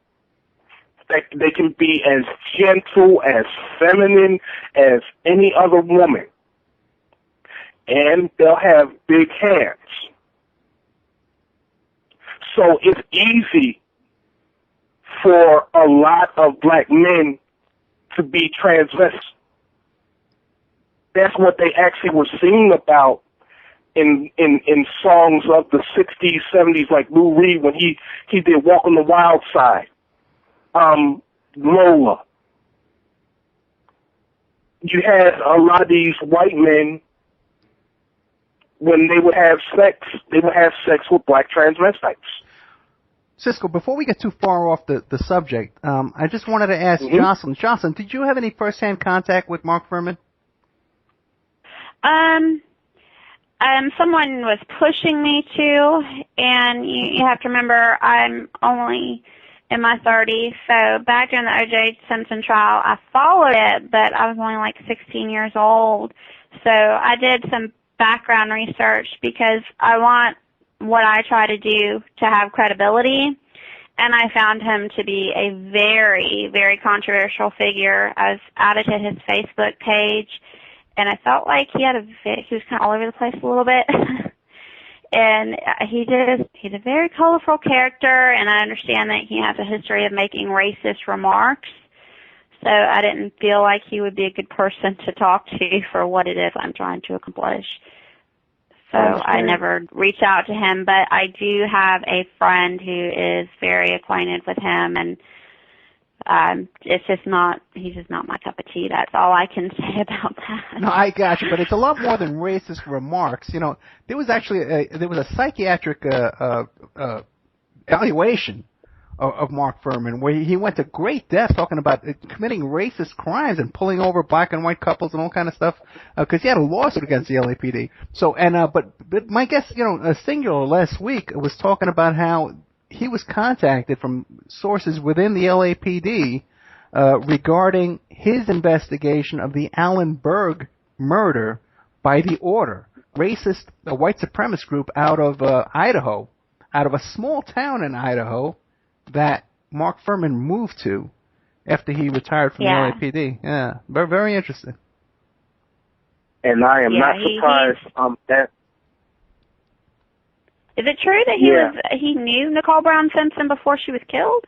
that they can be as gentle, as feminine as any other woman. and they'll have big hands. So it's easy for a lot of black men to be transvestites. That's what they actually were singing about in songs of the 60s, 70s, like Lou Reed when he did Walk on the Wild Side. Lola. You had a lot of these white men, when they would have sex with black transvestites. Cisco, before we get too far off the subject, I just wanted to ask Jocelyn. Jocelyn, did you have any first-hand contact with Mark Fuhrman? Someone was pushing me to, and you have to remember I'm only in my 30s, so back during the O.J. Simpson trial, I followed it, but I was only like 16 years old. So I did some background research because I want what I try to do to have credibility, and I found him to be a very, very controversial figure. I was added to his Facebook page, and I felt like he was kind of all over the place a little bit. And he's a very colorful character, and I understand that he has a history of making racist remarks. So I didn't feel like he would be a good person to talk to for what it is I'm trying to accomplish. So I never reached out to him, but I do have a friend who is very acquainted with him, and he's just not my cup of tea. That's all I can say about that. No, I got you, but it's a lot more than racist remarks. You know, there was actually a psychiatric evaluation of Mark Fuhrman where he went to great depth talking about committing racist crimes and pulling over black and white couples and all kind of stuff because he had a lawsuit against the LAPD. So but my guest, Singular last week was talking about how he was contacted from sources within the LAPD regarding his investigation of the Allen Berg murder by the Order, racist white supremacist group out of Idaho, out of a small town in Idaho that Mark Fuhrman moved to after he retired from the LAPD. Yeah, very, very interesting. And I am not surprised that. Is it true that he knew Nicole Brown Simpson before she was killed?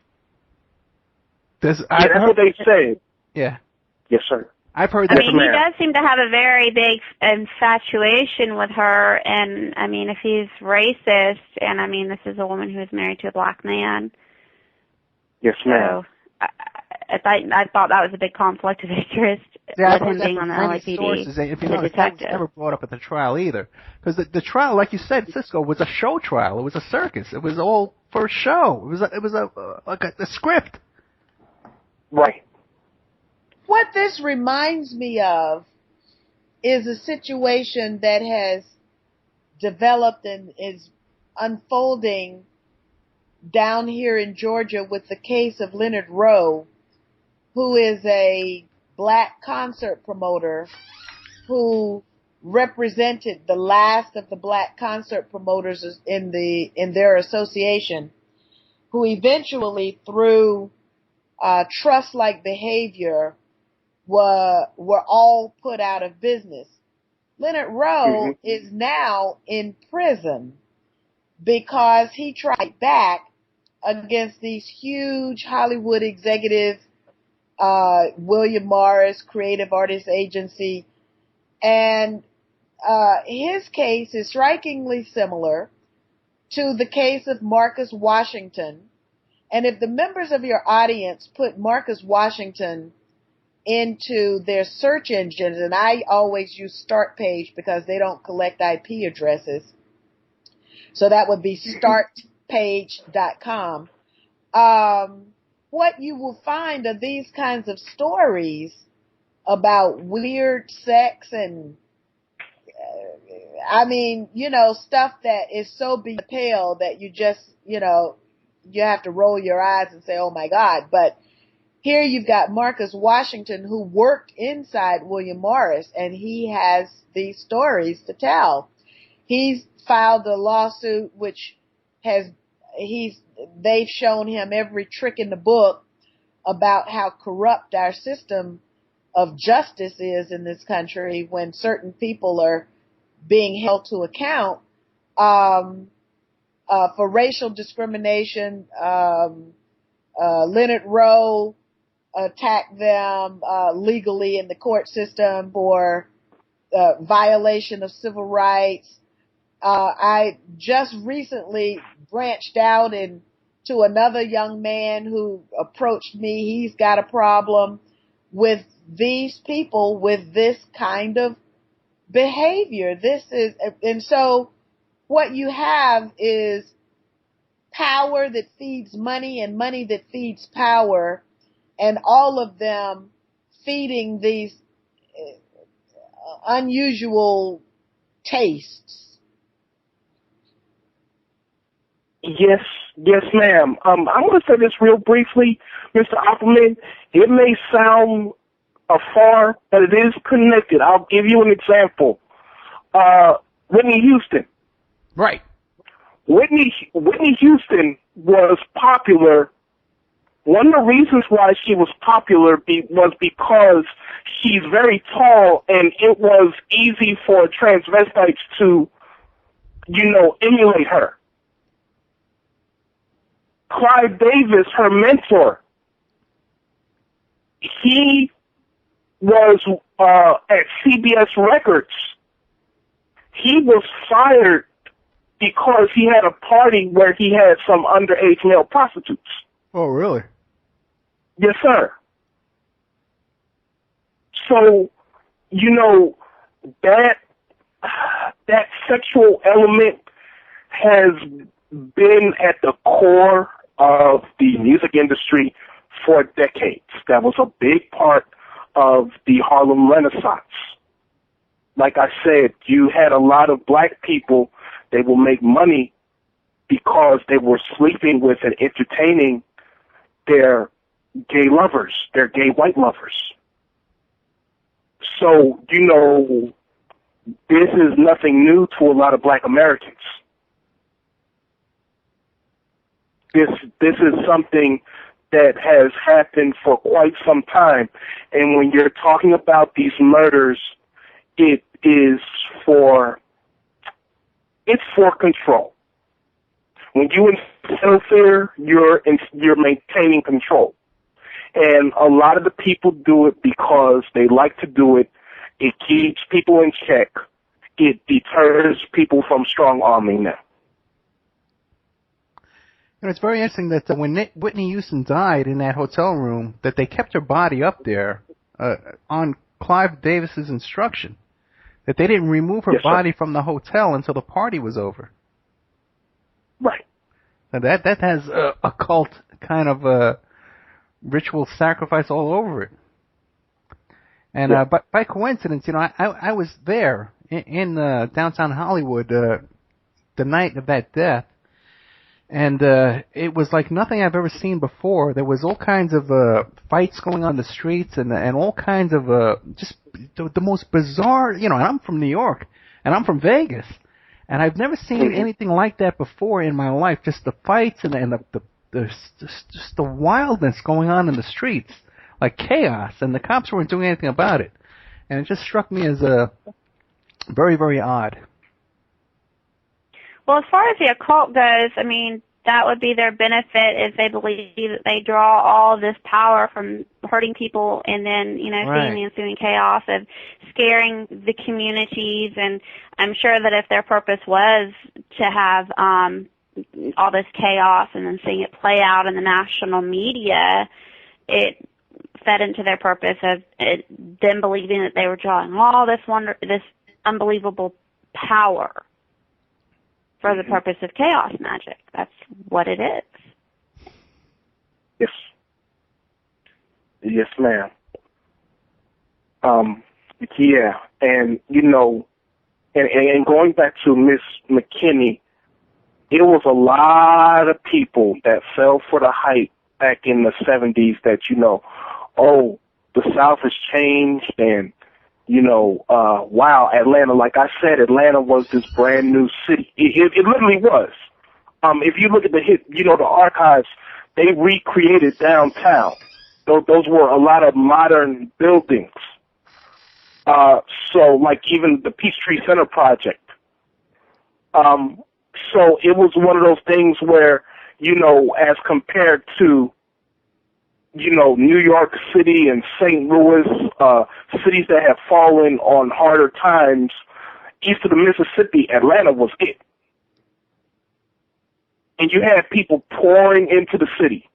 That's what they say. Yeah. Yes, sir. I've heard that. I mean, he does seem to have a very big infatuation with her, and I mean, if he's racist, and I mean, this is a woman who is married to a black man. Yes, ma'am. So I thought that was a big conflict of interest. Yeah, with him being on the LAPD. Sources, if you notice, that was never brought up at the trial either. Because the trial, like you said, Cisco, was a show trial. It was a circus. It was all for a show. It was a script. Right. What this reminds me of is a situation that has developed and is unfolding down here in Georgia with the case of Leonard Rowe, who is a black concert promoter who represented the last of the black concert promoters in their association, who eventually through trust-like behavior were all put out of business. Leonard Rowe is now in prison because he tried back against these huge Hollywood executives, William Morris, Creative Artists Agency, and his case is strikingly similar to the case of Marcus Washington. And if the members of your audience put Marcus Washington into their search engines, and I always use Startpage because they don't collect IP addresses, so that would be startpage.com. What you will find are these kinds of stories about weird sex and, stuff that is so beyond the pale that you just, you have to roll your eyes and say, oh my God. But here you've got Marcus Washington, who worked inside William Morris, and he has these stories to tell. He's filed a lawsuit which they've shown him every trick in the book about how corrupt our system of justice is in this country when certain people are being held to account for racial discrimination. Leonard Rowe attacked them legally in the court system for violation of civil rights. I just recently branched out to another young man who approached me. He's got a problem with these people with this kind of behavior. And so what you have is power that feeds money and money that feeds power, and all of them feeding these unusual tastes. Yes, ma'am. I'm going to say this real briefly, Mr. Opperman. It may sound afar, but it is connected. I'll give you an example. Whitney Houston. Right. Whitney Houston was popular. One of the reasons why she was popular was because she's very tall, and it was easy for transvestites to, emulate her. Clive Davis, her mentor, he was at CBS Records. He was fired because he had a party where he had some underage male prostitutes. Oh, really? Yes, sir. So, that sexual element has been at the core of the music industry for decades. That was a big part of the Harlem Renaissance. Like I said, you had a lot of black people. They will make money because they were sleeping with and entertaining their gay lovers, their gay white lovers. So, this is nothing new to a lot of black Americans. This is something that has happened for quite some time. And when you're talking about these murders, it's for control. When you instill fear, you're maintaining control. And a lot of the people do it because they like to do it. It keeps people in check. It deters people from strong-arming them. It's very interesting that when Whitney Houston died in that hotel room, that they kept her body up there on Clive Davis's instruction, that they didn't remove her body from the hotel until the party was over. Right. Now that has a cult kind of ritual sacrifice all over it. And but by coincidence, I was there in downtown Hollywood the night of that death. And it was like nothing I've ever seen before. There was all kinds of fights going on the streets and all kinds of just the most bizarre, and I'm from New York and I'm from Vegas, and I've never seen anything like that before in my life. Just the fights and just the wildness going on in the streets, like chaos, and the cops weren't doing anything about it. And it just struck me as very, very odd. Well, as far as the occult goes, I mean, that would be their benefit if they believe that they draw all of this power from hurting people and then, seeing the ensuing chaos of scaring the communities. And I'm sure that if their purpose was to have all this chaos and then seeing it play out in the national media, it fed into their purpose of them believing that they were drawing all this unbelievable power for the purpose of chaos magic. That's what it is. Yes. Yes, ma'am. Yeah, and and going back to Miss McKinney, it was a lot of people that fell for the hype back in the 70s that, the South has changed and, wow, Atlanta, like I said, Atlanta was this brand new city. It literally was. If you look at the archives, they recreated downtown. Those were a lot of modern buildings. So like even the Peachtree Center project. So it was one of those things where, you know, as compared to, you know, New York City and St. Louis, cities that have fallen on harder times, east of the Mississippi, Atlanta was it. And you had people pouring into the city.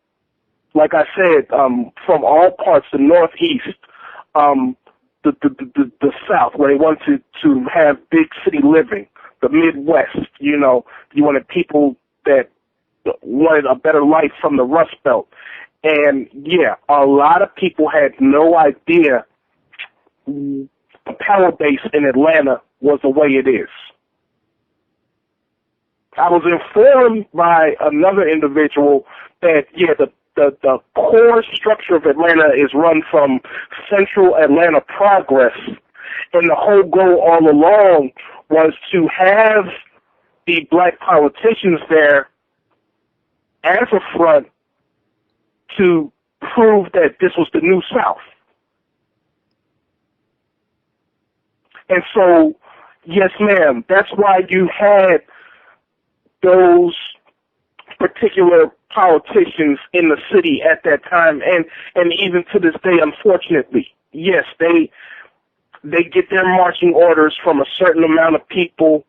Like I said, from all parts, the Northeast, the South, where they wanted to have big city living, the Midwest, you know, you wanted people that wanted a better life from the Rust Belt. And, yeah, a lot of people had no idea the power base in Atlanta was the way it is. I was informed by another individual that, yeah, the core structure of Atlanta is run from Central Atlanta Progress, and the whole goal all along was to have the black politicians there as a front to prove that this was the New South. And so, yes, ma'am, that's why you had those particular politicians in the city at that time, and even to this day, unfortunately, yes, they get their marching orders from a certain amount of people,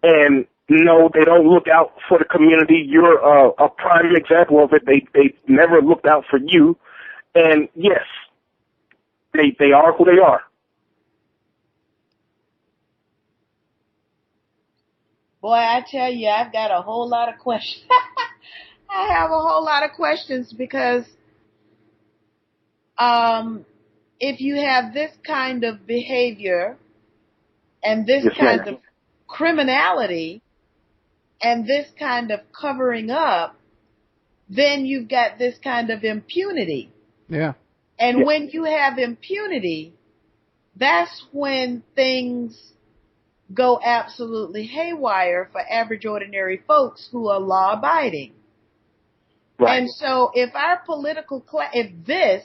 and no, they don't look out for the community. You're a prime example of it. They never looked out for you, and yes, they are who they are. Boy, I tell you, I've got a whole lot of questions. I have a whole lot of questions because if you have this kind of behavior and this kind of criminality and this kind of covering up, then you've got this kind of impunity. Yeah. And when you have impunity, that's when things go absolutely haywire for average, ordinary folks who are law-abiding. Right. And so if our political class, if this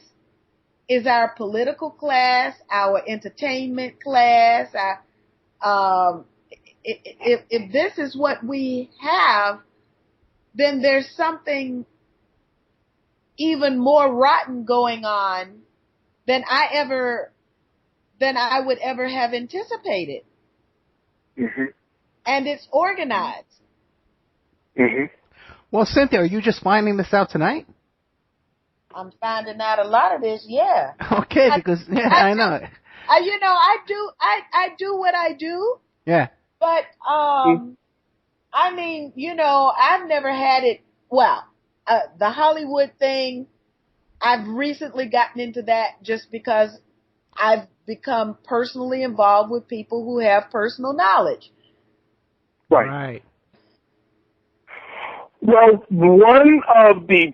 is our political class, our entertainment class, if this is what we have, then there's something even more rotten going on than I would ever have anticipated. Mm-hmm. And it's organized. Mm-hmm. Well, Cynthia, are you just finding this out tonight? I'm finding out a lot of this, yeah. Okay, because I know. I do what I do. Yeah. But I mean, I've never had it. Well, the Hollywood thing, I've recently gotten into that just because I've become personally involved with people who have personal knowledge. Right. Well, one of the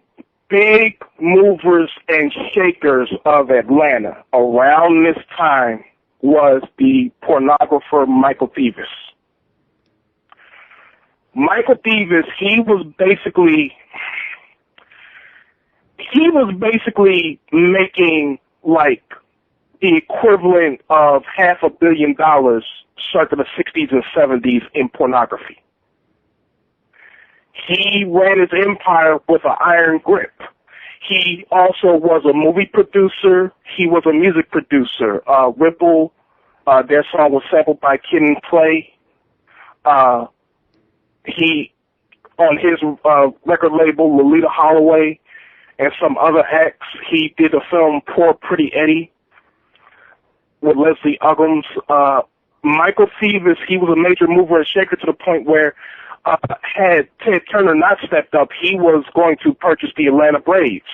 big movers and shakers of Atlanta around this time was the pornographer Michael Davis. Michael Davis, he was basically making like the equivalent of $500 million circa the 60s and 70s in pornography. He ran his empire with an iron grip. He also was a movie producer. He was a music producer. Ripple, their song was sampled by Kid and Play. He, on his record label, Lolita Holloway, and some other acts, he did the film Poor Pretty Eddie with Leslie Uggams. Michael Davis, he was a major mover and shaker to the point where had Ted Turner not stepped up, he was going to purchase the Atlanta Braves.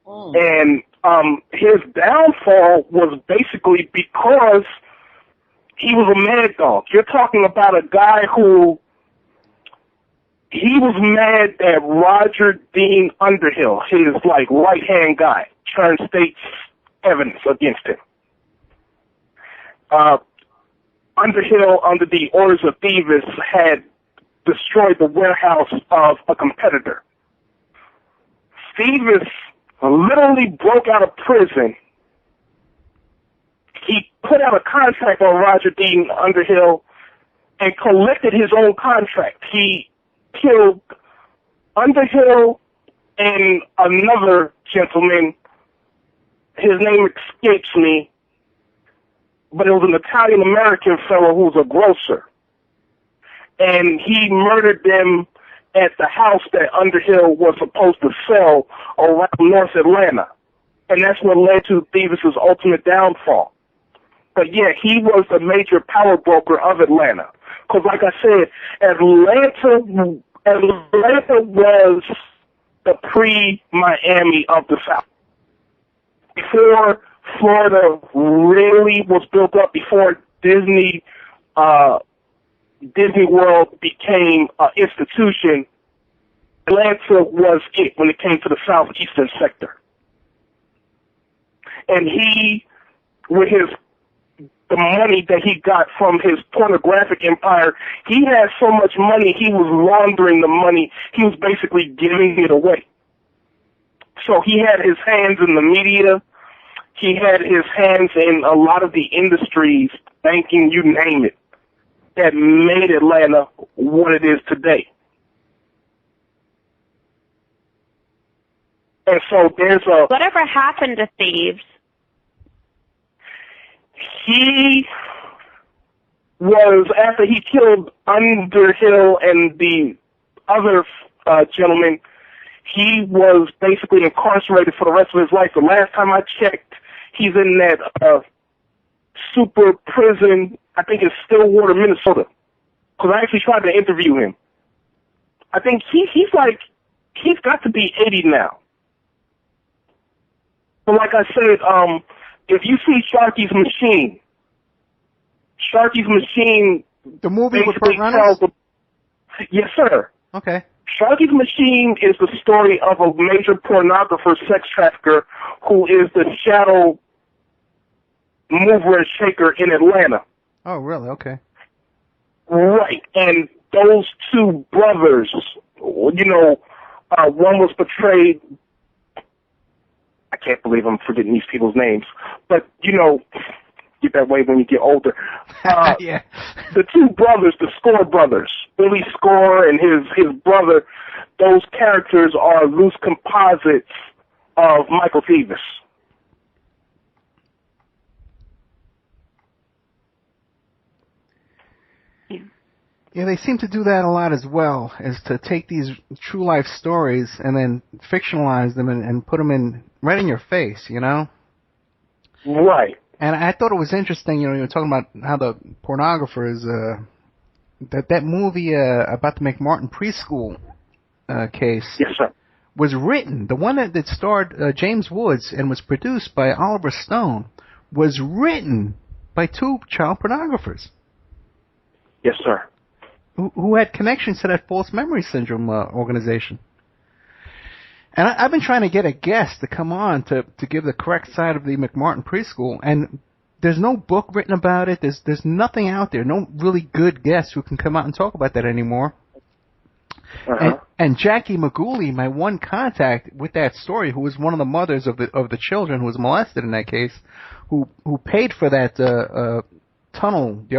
And his downfall was basically because he was a mad dog. You're talking about a guy who, he was mad that Roger Dean Underhill, his right-hand guy, turned state's evidence against him. Underhill, under the orders of Davis, had destroyed the warehouse of a competitor. Davis literally broke out of prison he put out a contract on Roger Dean Underhill and collected his own contract. He killed Underhill and another gentleman. His name escapes me, but it was an Italian-American fellow who was a grocer. And he murdered them at the house that Underhill was supposed to sell around North Atlanta. And that's what led to Davis's ultimate downfall. But yeah, he was the major power broker of Atlanta. Because like I said, Atlanta was the pre-Miami of the South. Before Florida really was built up, before Disney World became an institution, Atlanta was it when it came to the southeastern sector. And he, with the money that he got from his pornographic empire, he had so much money, he was laundering the money. He was basically giving it away. So he had his hands in the media. He had his hands in a lot of the industries, banking, you name it, that made Atlanta what it is today. And so there's a... Whatever happened to Thieves? He was, after he killed Underhill and the other gentleman, he was basically incarcerated for the rest of his life. The last time I checked, he's in that super prison, I think it's Stillwater, Minnesota. Because I actually tried to interview him. I think he's got to be 80 now. But like I said, if you see Sharky's Machine, the movie with Burt Reynolds? Yes, sir. Okay. Sharky's Machine is the story of a major pornographer, sex trafficker, who is the shadow mover and shaker in Atlanta. Oh, really? Okay. Right. And those two brothers, you know, one was portrayed, I can't believe I'm forgetting these people's names, but, you know, get that way when you get older. Yeah. The two brothers, the Score brothers, Billy Score and his brother, those characters are loose composites of Michael Davis. Yeah, they seem to do that a lot as well, is to take these true life stories and then fictionalize them and put them right in your face, you know? Right. And I thought it was interesting, you know, you were talking about how the pornographers, that movie about the McMartin preschool case. Yes, sir. Was written, the one that starred James Woods and was produced by Oliver Stone, was written by two child pornographers. Yes, sir. Who had connections to that false memory syndrome organization. And I've been trying to get a guest to come on to give the correct side of the McMartin preschool, and there's no book written about it. There's nothing out there, no really good guests who can come out and talk about that anymore. Uh-huh. And Jackie Maguli, my one contact with that story, who was one of the mothers of the children who was molested in that case, who paid for that tunnel, the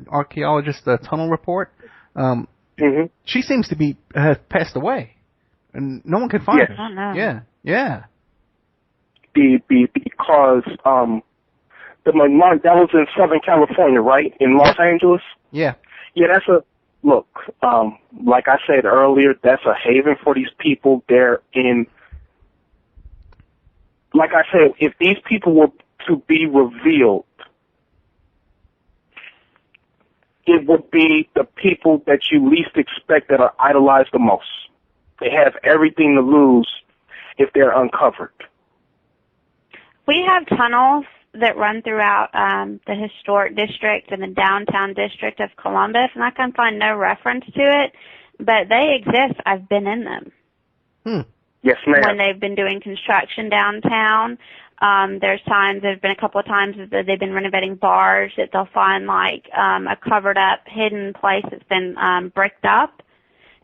archaeologist tunnel report. She seems to be has passed away, and no one can find her. Oh, no. Yeah. Because the McMartin, that was in Southern California, right? In Los Angeles. Yeah. Yeah, that's a look. Like I said earlier, that's a haven for these people. They're in. Like I said, if these people were to be revealed, it would be the people that you least expect that are idolized the most. They have everything to lose if they're uncovered. We have tunnels that run throughout the historic district and the downtown district of Columbus, and I can find no reference to it, but they exist. I've been in them. Yes, ma'am. When they've been doing construction downtown, there's been a couple of times that they've been renovating bars that they'll find like a covered up hidden place that's been bricked up,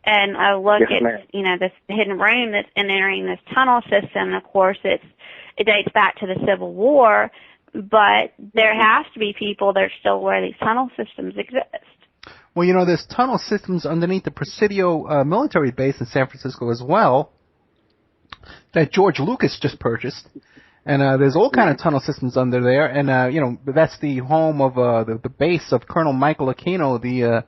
and look yes, at ma'am. This hidden room that's entering this tunnel system. And of course, it dates back to the Civil War, but there has to be people that are still where these tunnel systems exist. Well, there's tunnel systems underneath the Presidio military base in San Francisco as well that George Lucas just purchased. And there's all kind of tunnel systems under there. And, that's the home of the base of Colonel Michael Aquino, the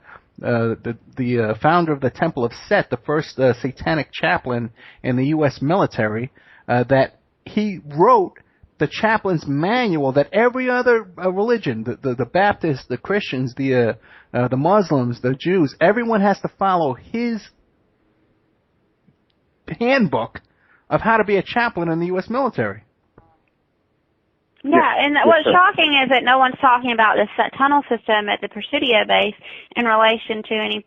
founder of the Temple of Set, the first satanic chaplain in the U.S. military, that he wrote the chaplain's manual that every other religion, the Baptists, the Christians, the Muslims, the Jews, everyone has to follow his handbook of how to be a chaplain in the U.S. military. Yeah, and what's shocking is that no one's talking about this tunnel system at the Presidio base in relation to any,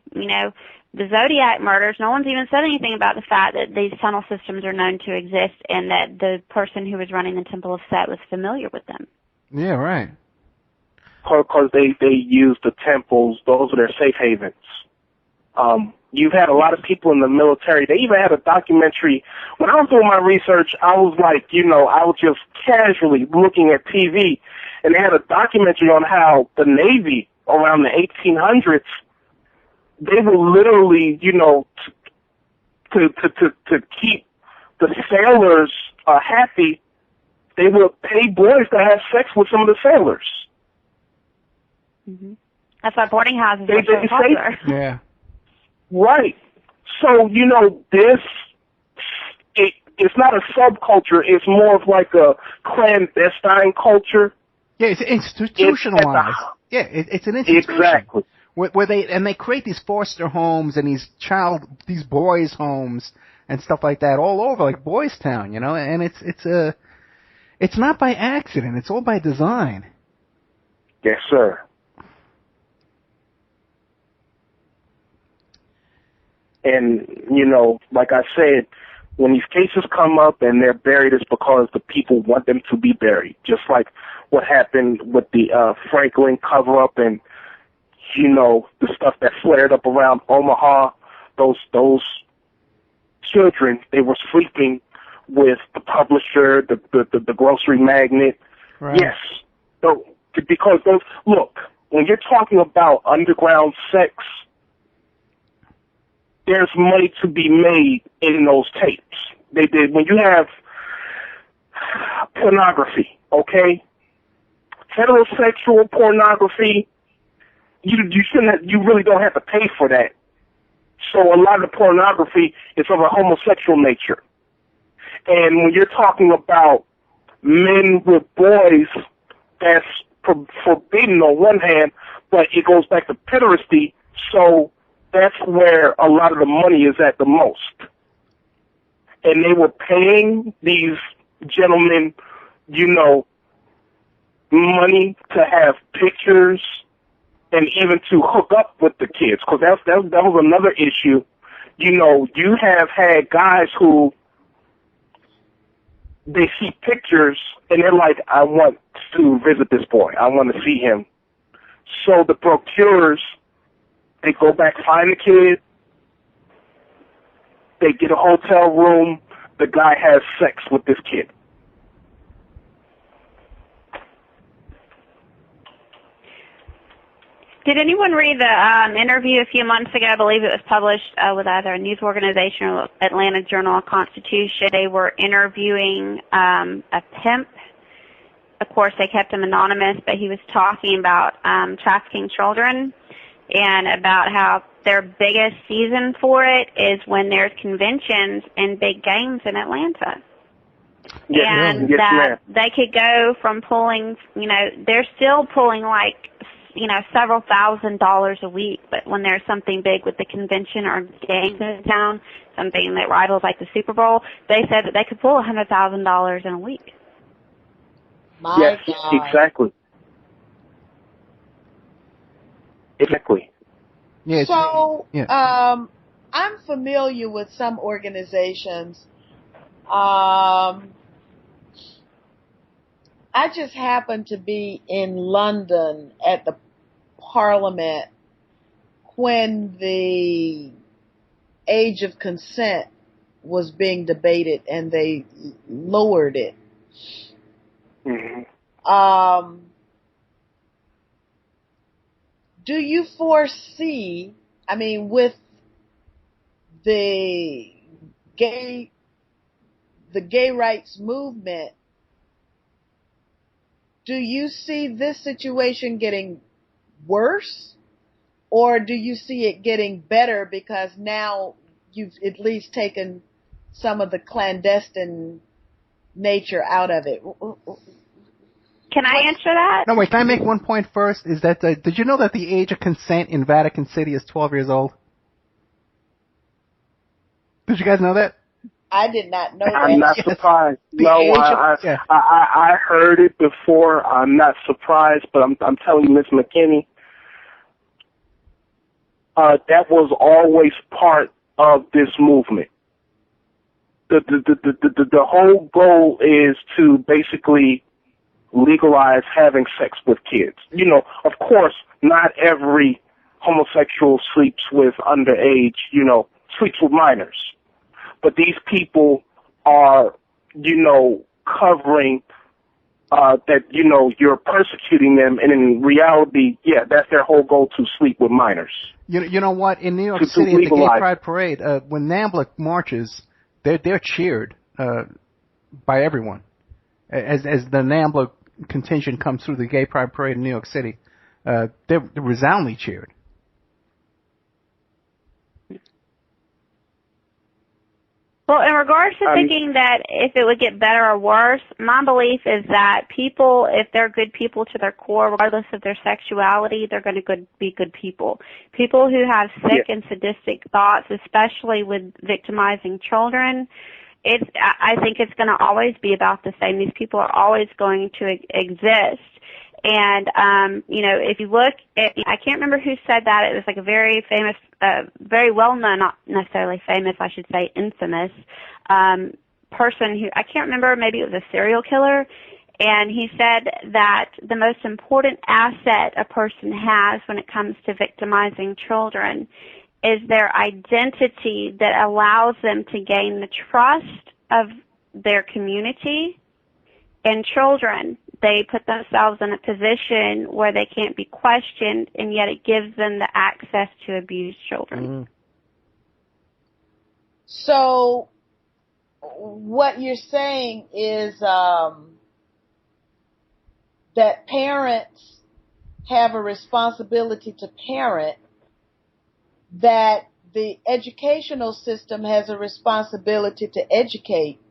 the Zodiac murders. No one's even said anything about the fact that these tunnel systems are known to exist and that the person who was running the Temple of Set was familiar with them. Yeah, right. Because they use the temples; those are their safe havens. You've had a lot of people in the military. They even had a documentary. When I was doing my research, I was like, I was just casually looking at TV, and they had a documentary on how the Navy around the 1800s, they were literally, to keep the sailors happy, they would pay boys to have sex with some of the sailors. Mm-hmm. That's why boarding houses are so popular. Yeah. Right. So, it's not a subculture. It's more of like a clandestine culture. Yeah, it's institutionalized. It's an institution. Exactly. Where they create these foster homes and these boys' homes and stuff like that all over, like Boys Town, and it's not by accident. It's all by design. Yes, sir. And, like I said, when these cases come up and they're buried, it's because the people want them to be buried. Just like what happened with the Franklin cover-up and, the stuff that flared up around Omaha. Those children, they were sleeping with the publisher, the grocery magnate. Right. Yes. So, because look, when you're talking about underground sex, there's money to be made in those tapes. When you have pornography, okay? Heterosexual pornography, you really don't have to pay for that. So a lot of the pornography is of a homosexual nature. And when you're talking about men with boys, that's forbidden on one hand, but it goes back to pederasty, so that's where a lot of the money is at the most. And they were paying these gentlemen, money to have pictures and even to hook up with the kids, because that was another issue. You have had guys who they see pictures and they're like, I want to visit this boy. I want to see him. So the procurers, they go back, find the kid, they get a hotel room, the guy has sex with this kid. Did anyone read the interview a few months ago? I believe it was published with either a news organization or Atlanta Journal-Constitution. They were interviewing a pimp. Of course, they kept him anonymous, but he was talking about trafficking children and about how their biggest season for it is when there's conventions and big games in Atlanta. Yes, and yes, that ma'am. they could go from pulling, they're still pulling like, several $1,000s a week, but when there's something big with the convention or games in town, something that rivals like the Super Bowl, they said that they could pull $100,000 in a week. Yes, exactly. Exactly. Yeah, So, yeah. I'm familiar with some organizations. I just happened to be in London at the Parliament when the age of consent was being debated and they lowered it. Mm-hmm. Do you foresee, I mean, with the gay rights movement, do you see this situation getting worse, or do you see it getting better because now you've at least taken some of the clandestine nature out of it? Can I answer that? No, wait, can I make one point first? Is that, did you know that the age of consent in Vatican City is 12 years old? Did you guys know that? I did not know that. I'm not surprised. No, I heard it before. I'm not surprised, but I'm telling you, Miss McKinney, that was always part of this movement. The whole goal is to basically legalize having sex with kids. You know, of course, not every homosexual sleeps with underage, sleeps with minors. But these people are, covering that, you're persecuting them, and in reality, that's their whole goal, to sleep with minors. You know what? In New York City, at the Gay Pride Parade, when NAMBLA marches, they're cheered by everyone. As the NAMBLA contingent comes through the Gay Pride Parade in New York City, they're resoundingly cheered. Well, in regards to thinking that if it would get better or worse, my belief is that people, if they're good people to their core, regardless of their sexuality, they're going to be good people. People who have sick and sadistic thoughts, especially with victimizing children, I think it's going to always be about the same. These people are always going to exist. And, if you look at, I can't remember who said that. It was like a very famous, very well-known, not necessarily famous, I should say infamous, person who, I can't remember, maybe it was a serial killer. And he said that the most important asset a person has when it comes to victimizing children is their identity that allows them to gain the trust of their community. And children, they put themselves in a position where they can't be questioned, and yet it gives them the access to abuse children. Mm-hmm. So what you're saying is that parents have a responsibility to parent, that the educational system has a responsibility to educate.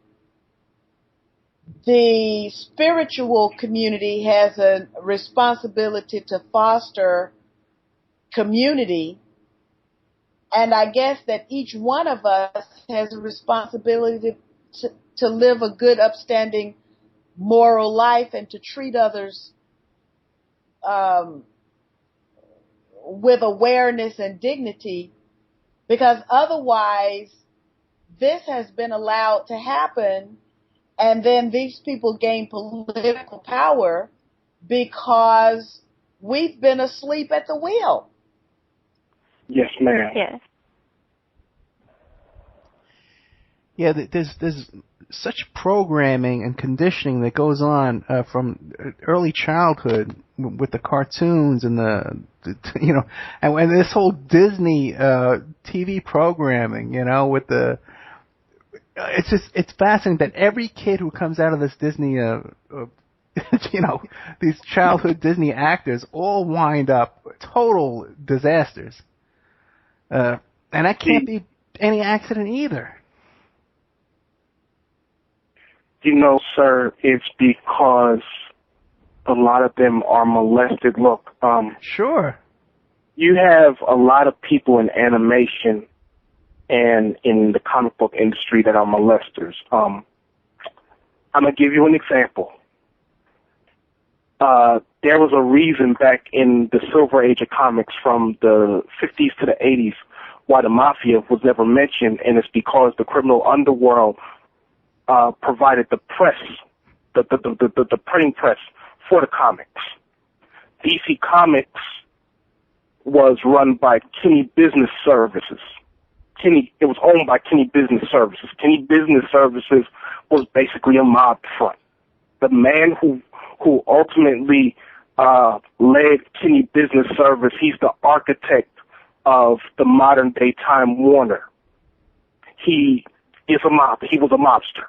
The spiritual community has a responsibility to foster community. And I guess that each one of us has a responsibility to live a good, upstanding, moral life and to treat others with awareness and dignity, because otherwise this has been allowed to happen. And then these people gain political power because we've been asleep at the wheel. Yes, ma'am. Yes. Yeah, there's such programming and conditioning that goes on from early childhood with the cartoons and and this whole Disney TV programming, with the. It's fascinating that every kid who comes out of this Disney, these childhood Disney actors all wind up total disasters. And that can't be any accident either. Sir, it's because a lot of them are molested. Look, sure. You have a lot of people in animation and in the comic book industry that are molesters. I'm going to give you an example. There was a reason back in the Silver Age of comics from the 50s to the 80s why the mafia was never mentioned, and it's because the criminal underworld provided the press, the printing press for the comics. DC Comics was run by Kinney Business Services. It was owned by Kinney Business Services. Kinney Business Services was basically a mob front. The man who who ultimately led Kinney Business Service. He's the architect of the modern-day Time Warner. He was a mobster.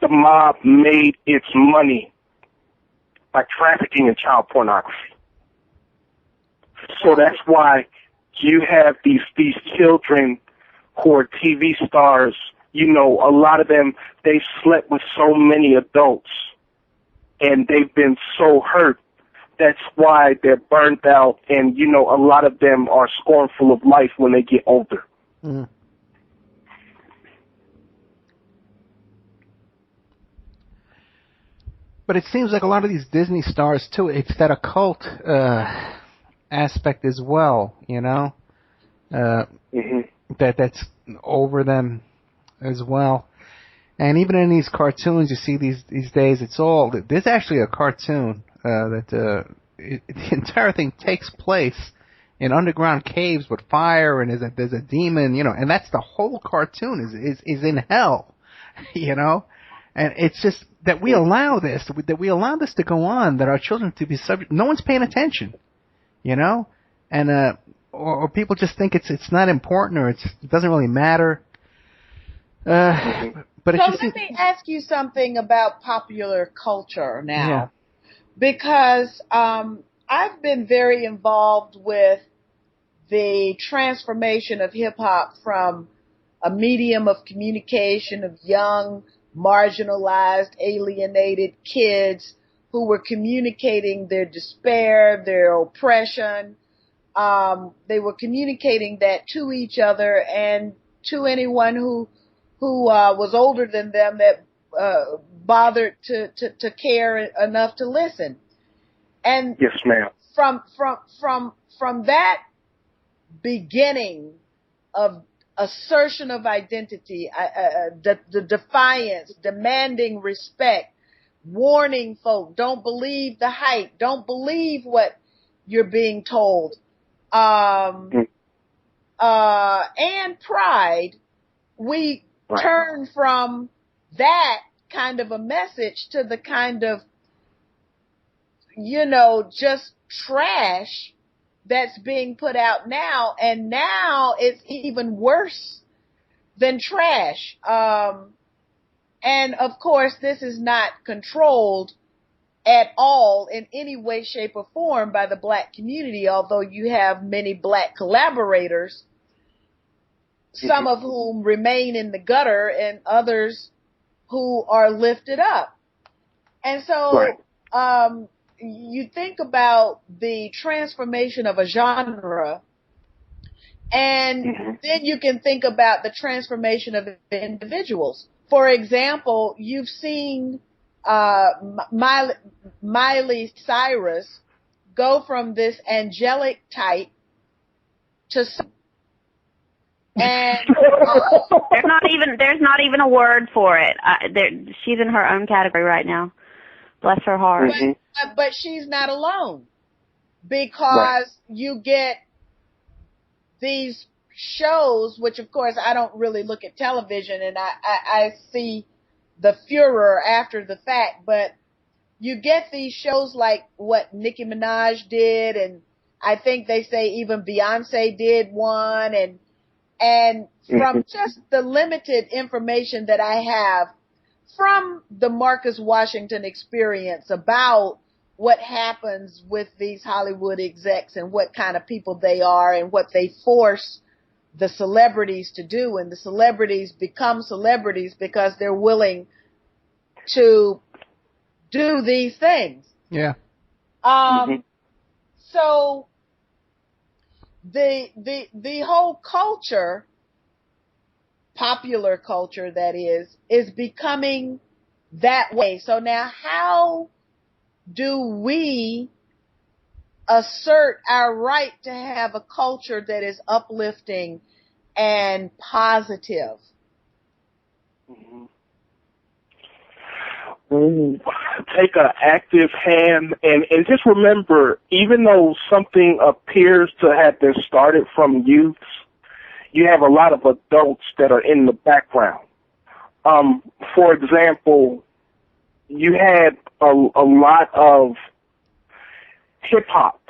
The mob made its money by trafficking in child pornography. So that's why you have these children who are TV stars. You know, a lot of them, they slept with so many adults, and they've been so hurt. That's why they're burnt out, and, you know, a lot of them are scornful of life when they get older. Mm. But it seems like a lot of these Disney stars, too, it's that occult aspect as well, you know? That's over them as well. And even in these cartoons you see these days, there's actually a cartoon the entire thing takes place in underground caves with fire, and there's a demon, you know, and that's the whole cartoon is in hell, you know? And it's just that we allow this to go on, that our children to be subject. No one's paying attention, you know, and or people just think it's not important, or it doesn't really matter. But so let me ask you something about popular culture now, because I've been very involved with the transformation of hip hop from a medium of communication of young, marginalized, alienated kids who were communicating their despair, their oppression. They were communicating that to each other and to anyone who was older than them that bothered to care enough to listen. And yes, ma'am. From that beginning of assertion of identity, the defiance, demanding respect, warning folk, don't believe the hype, don't believe what you're being told, and pride, we turn from that kind of a message to the kind of, you know, just trash that's being put out now, and now it's even worse than trash. And of course, this is not controlled at all in any way, shape, or form by the black community, although you have many black collaborators, some of whom remain in the gutter and others who are lifted up. And so, you think about the transformation of a genre, and then you can think about the transformation of individuals. For example, you've seen Miley Cyrus go from this angelic type to and there's not even a word for it. She's in her own category right now. Bless her heart. But she's not alone, because you get these shows, which of course I don't really look at television, and I see the furor after the fact, but you get these shows like what Nicki Minaj did, and I think they say even Beyonce did one, and from just the limited information that I have from the Marcus Washington experience about what happens with these Hollywood execs and what kind of people they are and what they force the celebrities to do. And the celebrities become celebrities because they're willing to do these things. Yeah. So the whole culture, popular culture that is becoming that way. So now how do we assert our right to have a culture that is uplifting and positive? Take an active hand, and just remember, even though something appears to have been started from youths, you have a lot of adults that are in the background. For example, you had a lot of hip-hop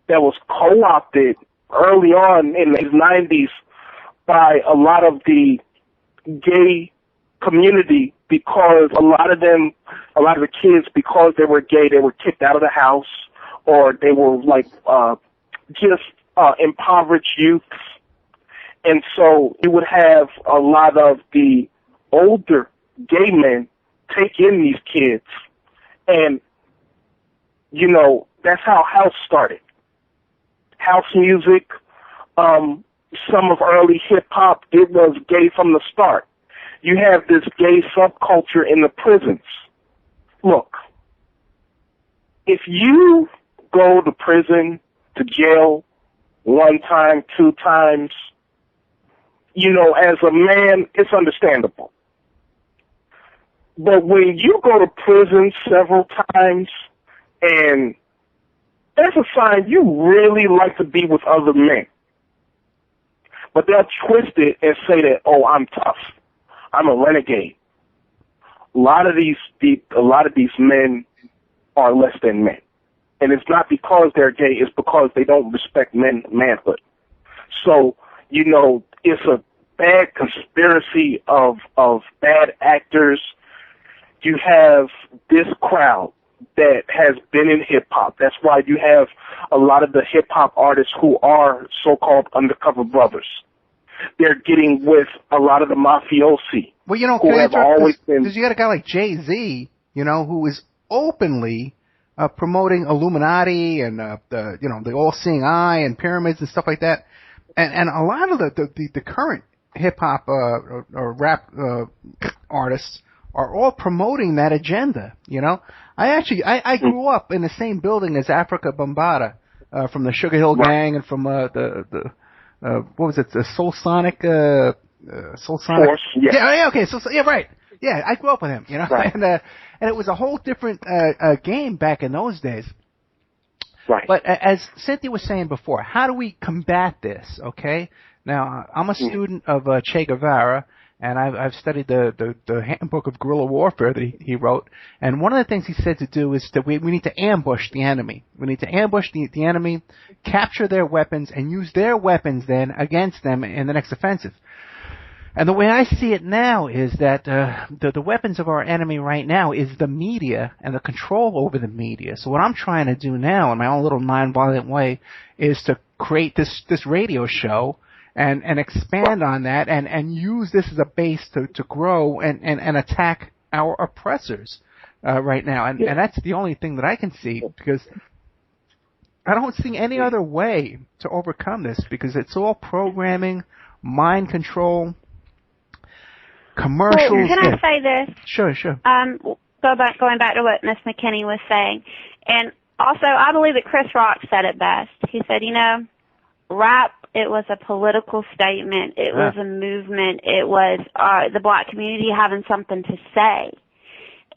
that was co-opted early on in the 90s by a lot of the gay community, because a lot of the kids, because they were gay, they were kicked out of the house, or they were like just impoverished youths. And so you would have a lot of the older gay men take in these kids. And, you know, that's how house started. House music, some of early hip-hop, it was gay from the start. You have this gay subculture in the prisons. Look, if you go to prison, to jail, 1 time, 2 times, you know, as a man, it's understandable. But when you go to prison several times, and that's a sign you really like to be with other men. But they'll twist it and say that, oh, I'm tough. I'm a renegade. A lot of these men are less than men. And it's not because they're gay, it's because they don't respect manhood. So, you know, it's a bad conspiracy of bad actors. You have this crowd that has been in hip-hop. That's why you have a lot of the hip-hop artists who are so-called undercover brothers. They're getting with a lot of the mafiosi. Well, you know, who have always been... Because you got a guy like Jay-Z, you know, who is openly promoting Illuminati and the all-seeing eye and pyramids and stuff like that. And a lot of the current hip-hop or rap artists are all promoting that agenda, you know. I grew up in the same building as Africa Bambaataa from the Sugar Hill Gang and from the what was it, the Soul Sonic Force, yeah. Yeah, okay, right. Yeah, I grew up with him, you know. Right. And it was a whole different game back in those days. Right. But as Cynthia was saying before, how do we combat this, okay? Now, I'm a student of Che Guevara, and I've studied the handbook of guerrilla warfare that he wrote. And one of the things he said to do is that we need to ambush the enemy. We need to ambush the enemy, capture their weapons, and use their weapons then against them in the next offensive. And the way I see it now is that the weapons of our enemy right now is the media and the control over the media. So what I'm trying to do now in my own little nonviolent way is to create this radio show and expand on that and use this as a base to grow and attack our oppressors right now. And that's the only thing that I can see, because I don't see any other way to overcome this, because it's all programming, mind control, commercials. Well, can I say this? Sure. Going back to what Miss McKinney was saying. And also, I believe that Chris Rock said it best. He said, you know, rap, it was a political statement. It was a movement. It was the black community having something to say.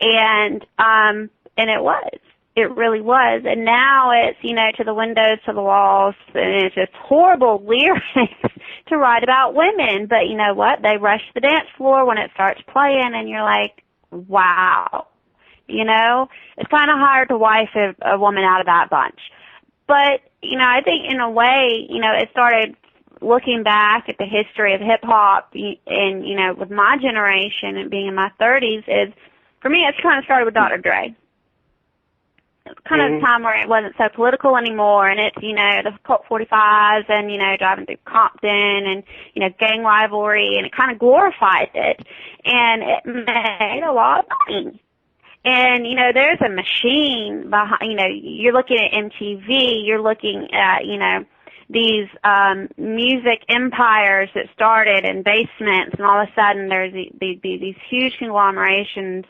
And it was. It really was. And now it's, you know, to the windows, to the walls, and it's just horrible lyrics to write about women. But you know what? They rush the dance floor when it starts playing, and you're like, wow. You know? It's kind of hard to wife a woman out of that bunch. But, you know, I think in a way, you know, it started looking back at the history of hip-hop and, you know, with my generation and being in my 30s is, for me, it's kind of started with Dr. Dre. It's kind of a time where it wasn't so political anymore, and it's, you know, the Colt 45s and, you know, driving through Compton and, you know, gang rivalry, and it kind of glorified it, and it made a lot of money. And, you know, there's a machine behind, you know, you're looking at MTV, you're looking at, you know, these music empires that started in basements, and all of a sudden there's these huge conglomerations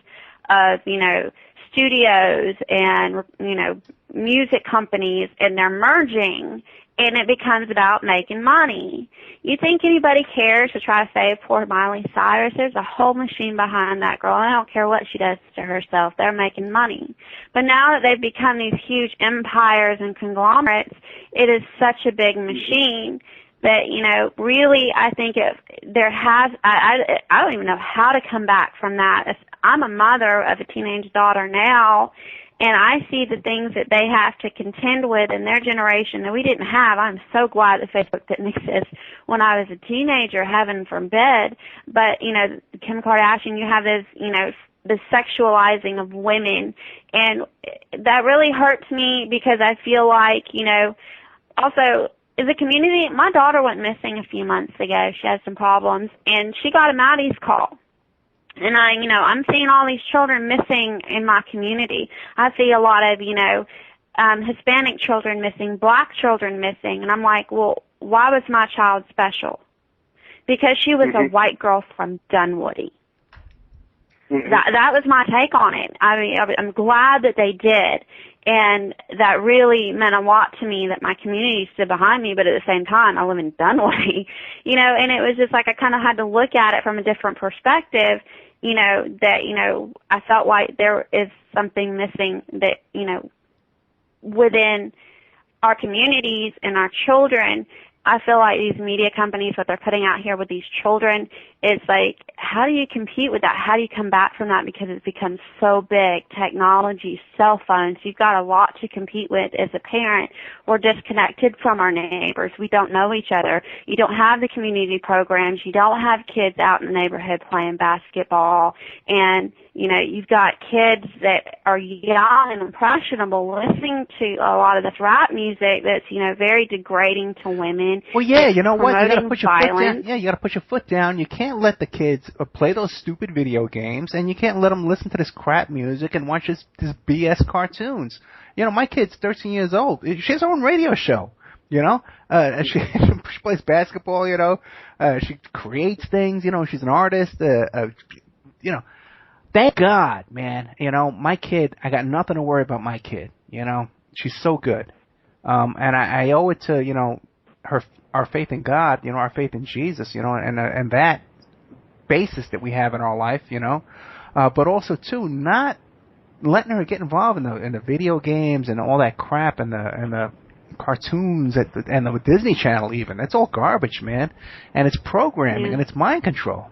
of, you know, studios and, you know, music companies, and they're merging, and it becomes about making money. You think anybody cares to try to save poor Miley Cyrus? There's a whole machine behind that girl, and I don't care what she does to herself. They're making money. But now that they've become these huge empires and conglomerates, it is such a big machine that, you know, really I think I don't even know how to come back from that. I'm a mother of a teenage daughter now, and I see the things that they have to contend with in their generation that we didn't have. I'm so glad that Facebook didn't exist when I was a teenager, heaven forbid. But, you know, Kim Kardashian, you have this, you know, the sexualizing of women, and that really hurts me because I feel like, you know, also as a community, my daughter went missing a few months ago. She had some problems, and she got a Maddie's call. And I'm seeing all these children missing in my community. I see a lot of, Hispanic children missing, black children missing. And I'm like, well, why was my child special? Because she was a white girl from Dunwoody. That was my take on it. I mean, I'm glad that they did. And that really meant a lot to me that my community stood behind me, but at the same time, I live in Dunwoody, and it was just like I kind of had to look at it from a different perspective, that, I felt like there is something missing that, within our communities and our children. I feel like these media companies, what they're putting out here with these children, it's like, how do you compete with that? How do you come back from that? Because it's become so big. Technology, cell phones, you've got a lot to compete with as a parent. We're disconnected from our neighbors. We don't know each other. You don't have the community programs. You don't have kids out in the neighborhood playing basketball. And, you've got kids that are young and impressionable listening to a lot of this rap music that's, very degrading to women. Well, yeah, you know what? You gotta put your foot down. Yeah, you gotta put your foot down. You can't let the kids play those stupid video games, and you can't let them listen to this crap music and watch this BS cartoons. My kid's 13 years old. She has her own radio show. She plays basketball. She creates things. She's an artist. Thank God, man. My kid. I got nothing to worry about my kid. She's so good. And I owe it to our faith in God. Our faith in Jesus. And that basis that we have in our life. But also too not letting her get involved in the video games and all that crap and the cartoons and the Disney Channel even. That's all garbage, man. And it's programming and it's mind control.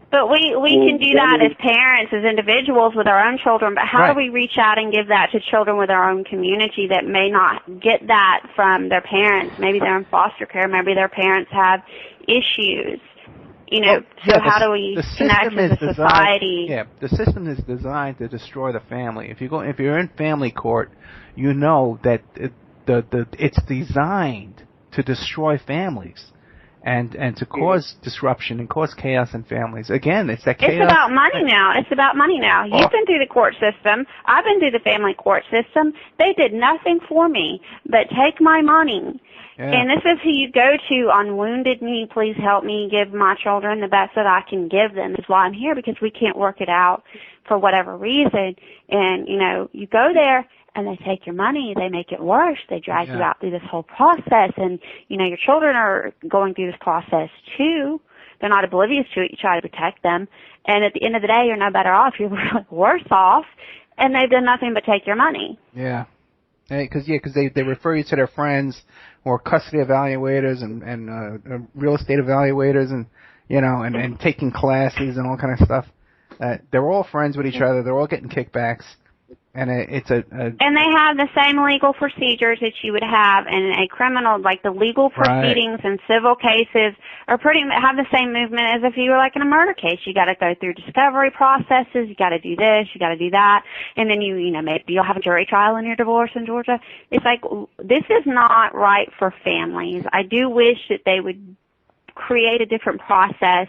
But we can do that as parents, as individuals with our own children, but how do we reach out and give that to children with our own community that may not get that from their parents? Maybe they're in foster care, maybe their parents have issues. How do we connect as a society? Yeah, the system is designed to destroy the family. If you're in family court, you know that it's designed to destroy families and to cause disruption and cause chaos in families. Again, it's that chaos. It's about money now. It's about money now. You've been through the court system. I've been through the family court system. They did nothing for me but take my money. Yeah. And this is who you go to on Wounded Knee. Please help me give my children the best that I can give them. This is why I'm here, because we can't work it out for whatever reason. And, you go there and they take your money. They make it worse. They drag you out through this whole process. And, your children are going through this process too. They're not oblivious to it. You try to protect them. And at the end of the day, you're no better off. You're worse off. And they've done nothing but take your money. Yeah. Because they refer you to their friends or custody evaluators and real estate evaluators and taking classes and all kind of stuff. They're all friends with each other. They're all getting kickbacks, and it's a and they have the same legal procedures that you would have in a criminal, like the legal proceedings and civil cases are have the same movement as if you were like in a murder case. You got to go through discovery processes. You got to do this. You got to do that, and then maybe you'll have a jury trial in your divorce in Georgia. It's like, this is not right for families. I do wish that they would create a different process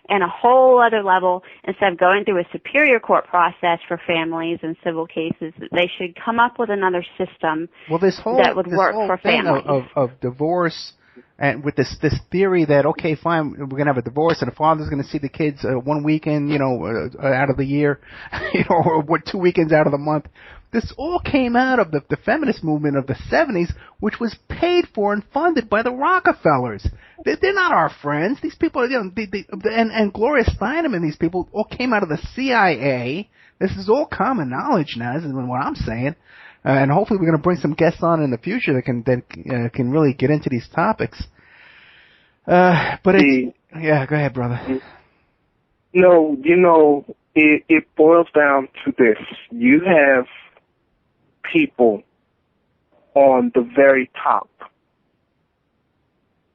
and a whole other level instead of going through a superior court process for families and civil cases. They should come up with another system that would work for families. Of divorce, and with this theory that, okay, fine, we're going to have a divorce and the father's going to see the kids 1 weekend, out of the year, or 2 weekends out of the month. This all came out of the feminist movement of the 70s, which was paid for and funded by the Rockefellers. They're not our friends. These people, and Gloria Steinem and these people all came out of the CIA. This is all common knowledge now. This is what I'm saying. And hopefully we're going to bring some guests on in the future that can really get into these topics. But go ahead, brother. No, it boils down to this. You have people on the very top.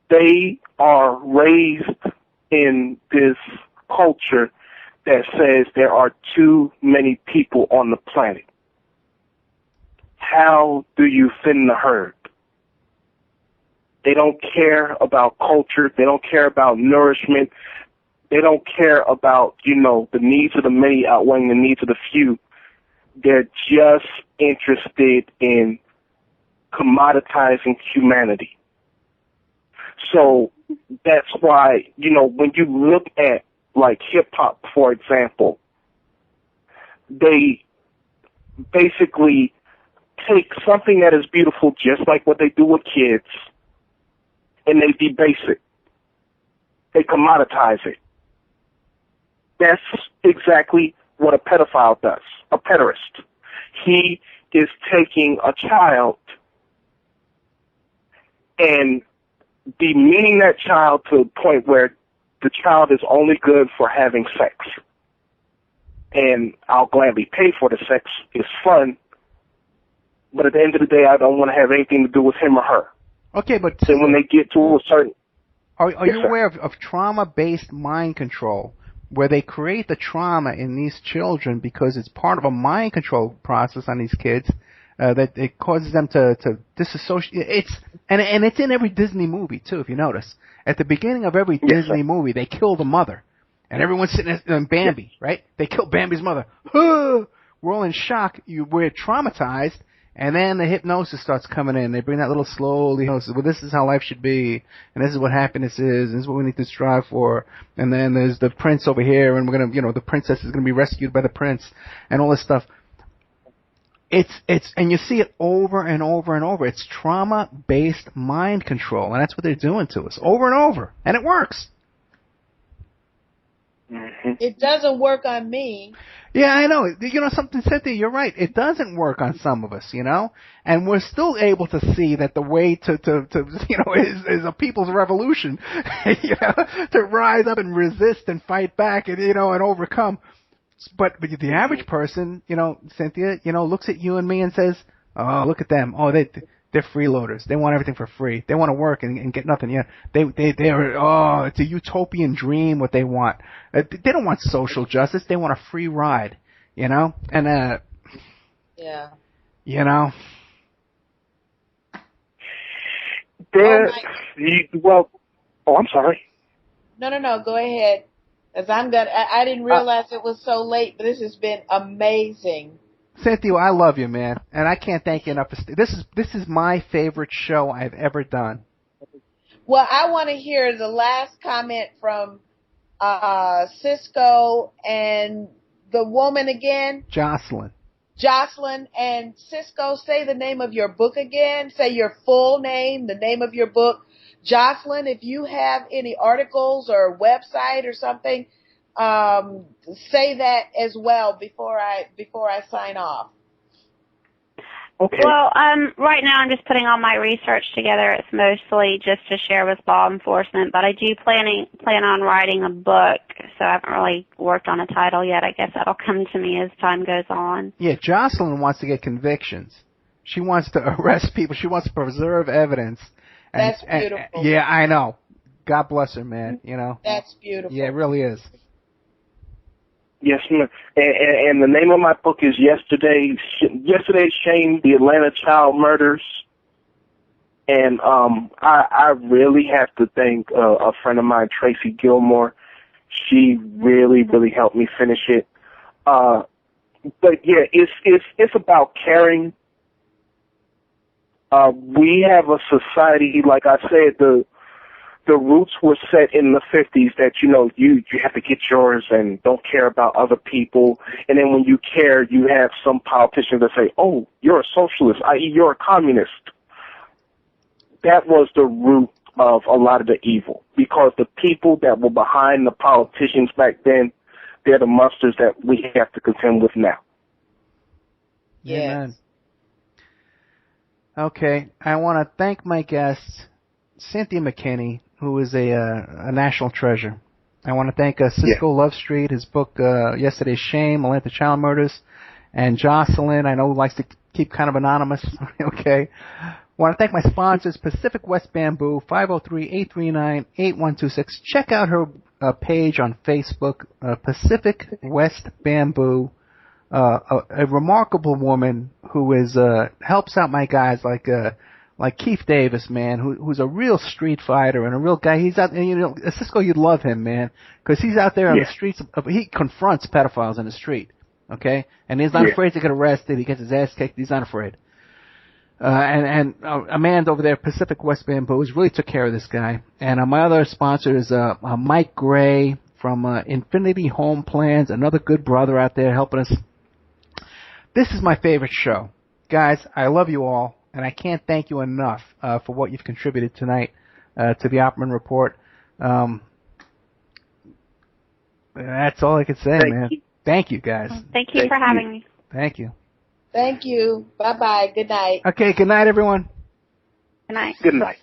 They are raised in this culture that says there are too many people on the planet. How do you thin the herd? They don't care about culture. They don't care about nourishment. They don't care about, the needs of the many outweighing the needs of the few. They're just interested in commoditizing humanity. So that's why, when you look at, like, hip-hop, for example, they basically take something that is beautiful, just like what they do with kids, and they debase it. They commoditize it. That's exactly what a pedophile does, a pederast. He is taking a child and demeaning that child to a point where the child is only good for having sex. And I'll gladly pay for the sex. It's fun. But at the end of the day, I don't want to have anything to do with him or her. Okay, but... Then when they get to a certain... Are you aware of trauma-based mind control, where they create the trauma in these children because it's part of a mind control process on these kids, that it causes them to disassociate. And it's in every Disney movie, too, if you notice. At the beginning of every Disney movie, they kill the mother. And everyone's sitting in Bambi, right? They kill Bambi's mother. We're all in shock. We're traumatized. And then the hypnosis starts coming in. They bring that little slowly, well, this is how life should be, and this is what happiness is, and this is what we need to strive for. And then there's the prince over here, and we're gonna, the princess is gonna be rescued by the prince, and all this stuff. And you see it over and over and over. It's trauma-based mind control, and that's what they're doing to us over and over, and it works. It doesn't work on me. Yeah, I know. Something, Cynthia, you're right. It doesn't work on some of us, and we're still able to see that the way to is a people's revolution, to rise up and resist and fight back and, and overcome. But the average person, Cynthia, looks at you and me and says, oh, look at them. Oh, they're freeloaders. They want everything for free. They want to work and get nothing. Yeah, it's a utopian dream what they want. They don't want social justice. They want a free ride, and yeah, I'm sorry. No, go ahead. As I didn't realize it was so late, but this has been amazing. Cynthia, I love you, man, and I can't thank you enough. This is my favorite show I've ever done. Well, I want to hear the last comment from Cisco and the woman again. Jocelyn. And Cisco, say the name of your book again. Say your full name, the name of your book. Jocelyn, if you have any articles or website or something, say that as well before I sign off. Okay. Well, right now I'm just putting all my research together. It's mostly just to share with law enforcement, but I do plan on writing a book, so I haven't really worked on a title yet. I guess that'll come to me as time goes on. Yeah, Jocelyn wants to get convictions. She wants to arrest people. She wants to preserve evidence. That's beautiful. Yeah, I know. God bless her, man. That's beautiful. Yeah, it really is. Yes, ma'am. And the name of my book is Yesterday's Shame, the Atlanta Child Murders. And I really have to thank a friend of mine, Tracy Gilmore. She really, really helped me finish it. But yeah, it's about caring. We have a society, like I said, the roots were set in the 50s that, you have to get yours and don't care about other people. And then when you care, you have some politicians that say, oh, you're a socialist, i.e. you're a communist. That was the root of a lot of the evil, because the people that were behind the politicians back then, they're the monsters that we have to contend with now. Yes. Amen. Okay, I want to thank my guest, Cynthia McKinney, who is a national treasure. I want to thank Cisco Love Street, his book, Yesterday's Shame, Atlanta Child Murders, and Jocelyn, I know, likes to keep kind of anonymous. Okay. I want to thank my sponsors, Pacific West Bamboo, 503-839-8126. Check out her page on Facebook, Pacific West Bamboo. A remarkable woman who is helps out my guys like Keith Davis, man, who's a real street fighter and a real guy. He's out, and you know, Cisco, you'd love him, man, because he's out there on the streets. He confronts pedophiles in the street, okay, and he's not afraid to get arrested. He gets his ass kicked. He's not afraid. And Amanda over there, Pacific West Bamboos, really took care of this guy. And my other sponsor is Mike Gray from Infinity Home Plans, another good brother out there helping us. This is my favorite show. Guys, I love you all, and I can't thank you enough for what you've contributed tonight to the Opperman Report. That's all I can say, man. Thank you, guys. Thank you for having me. Thank you. Thank you. Bye-bye. Good night. Okay, good night, everyone. Good night. Good night.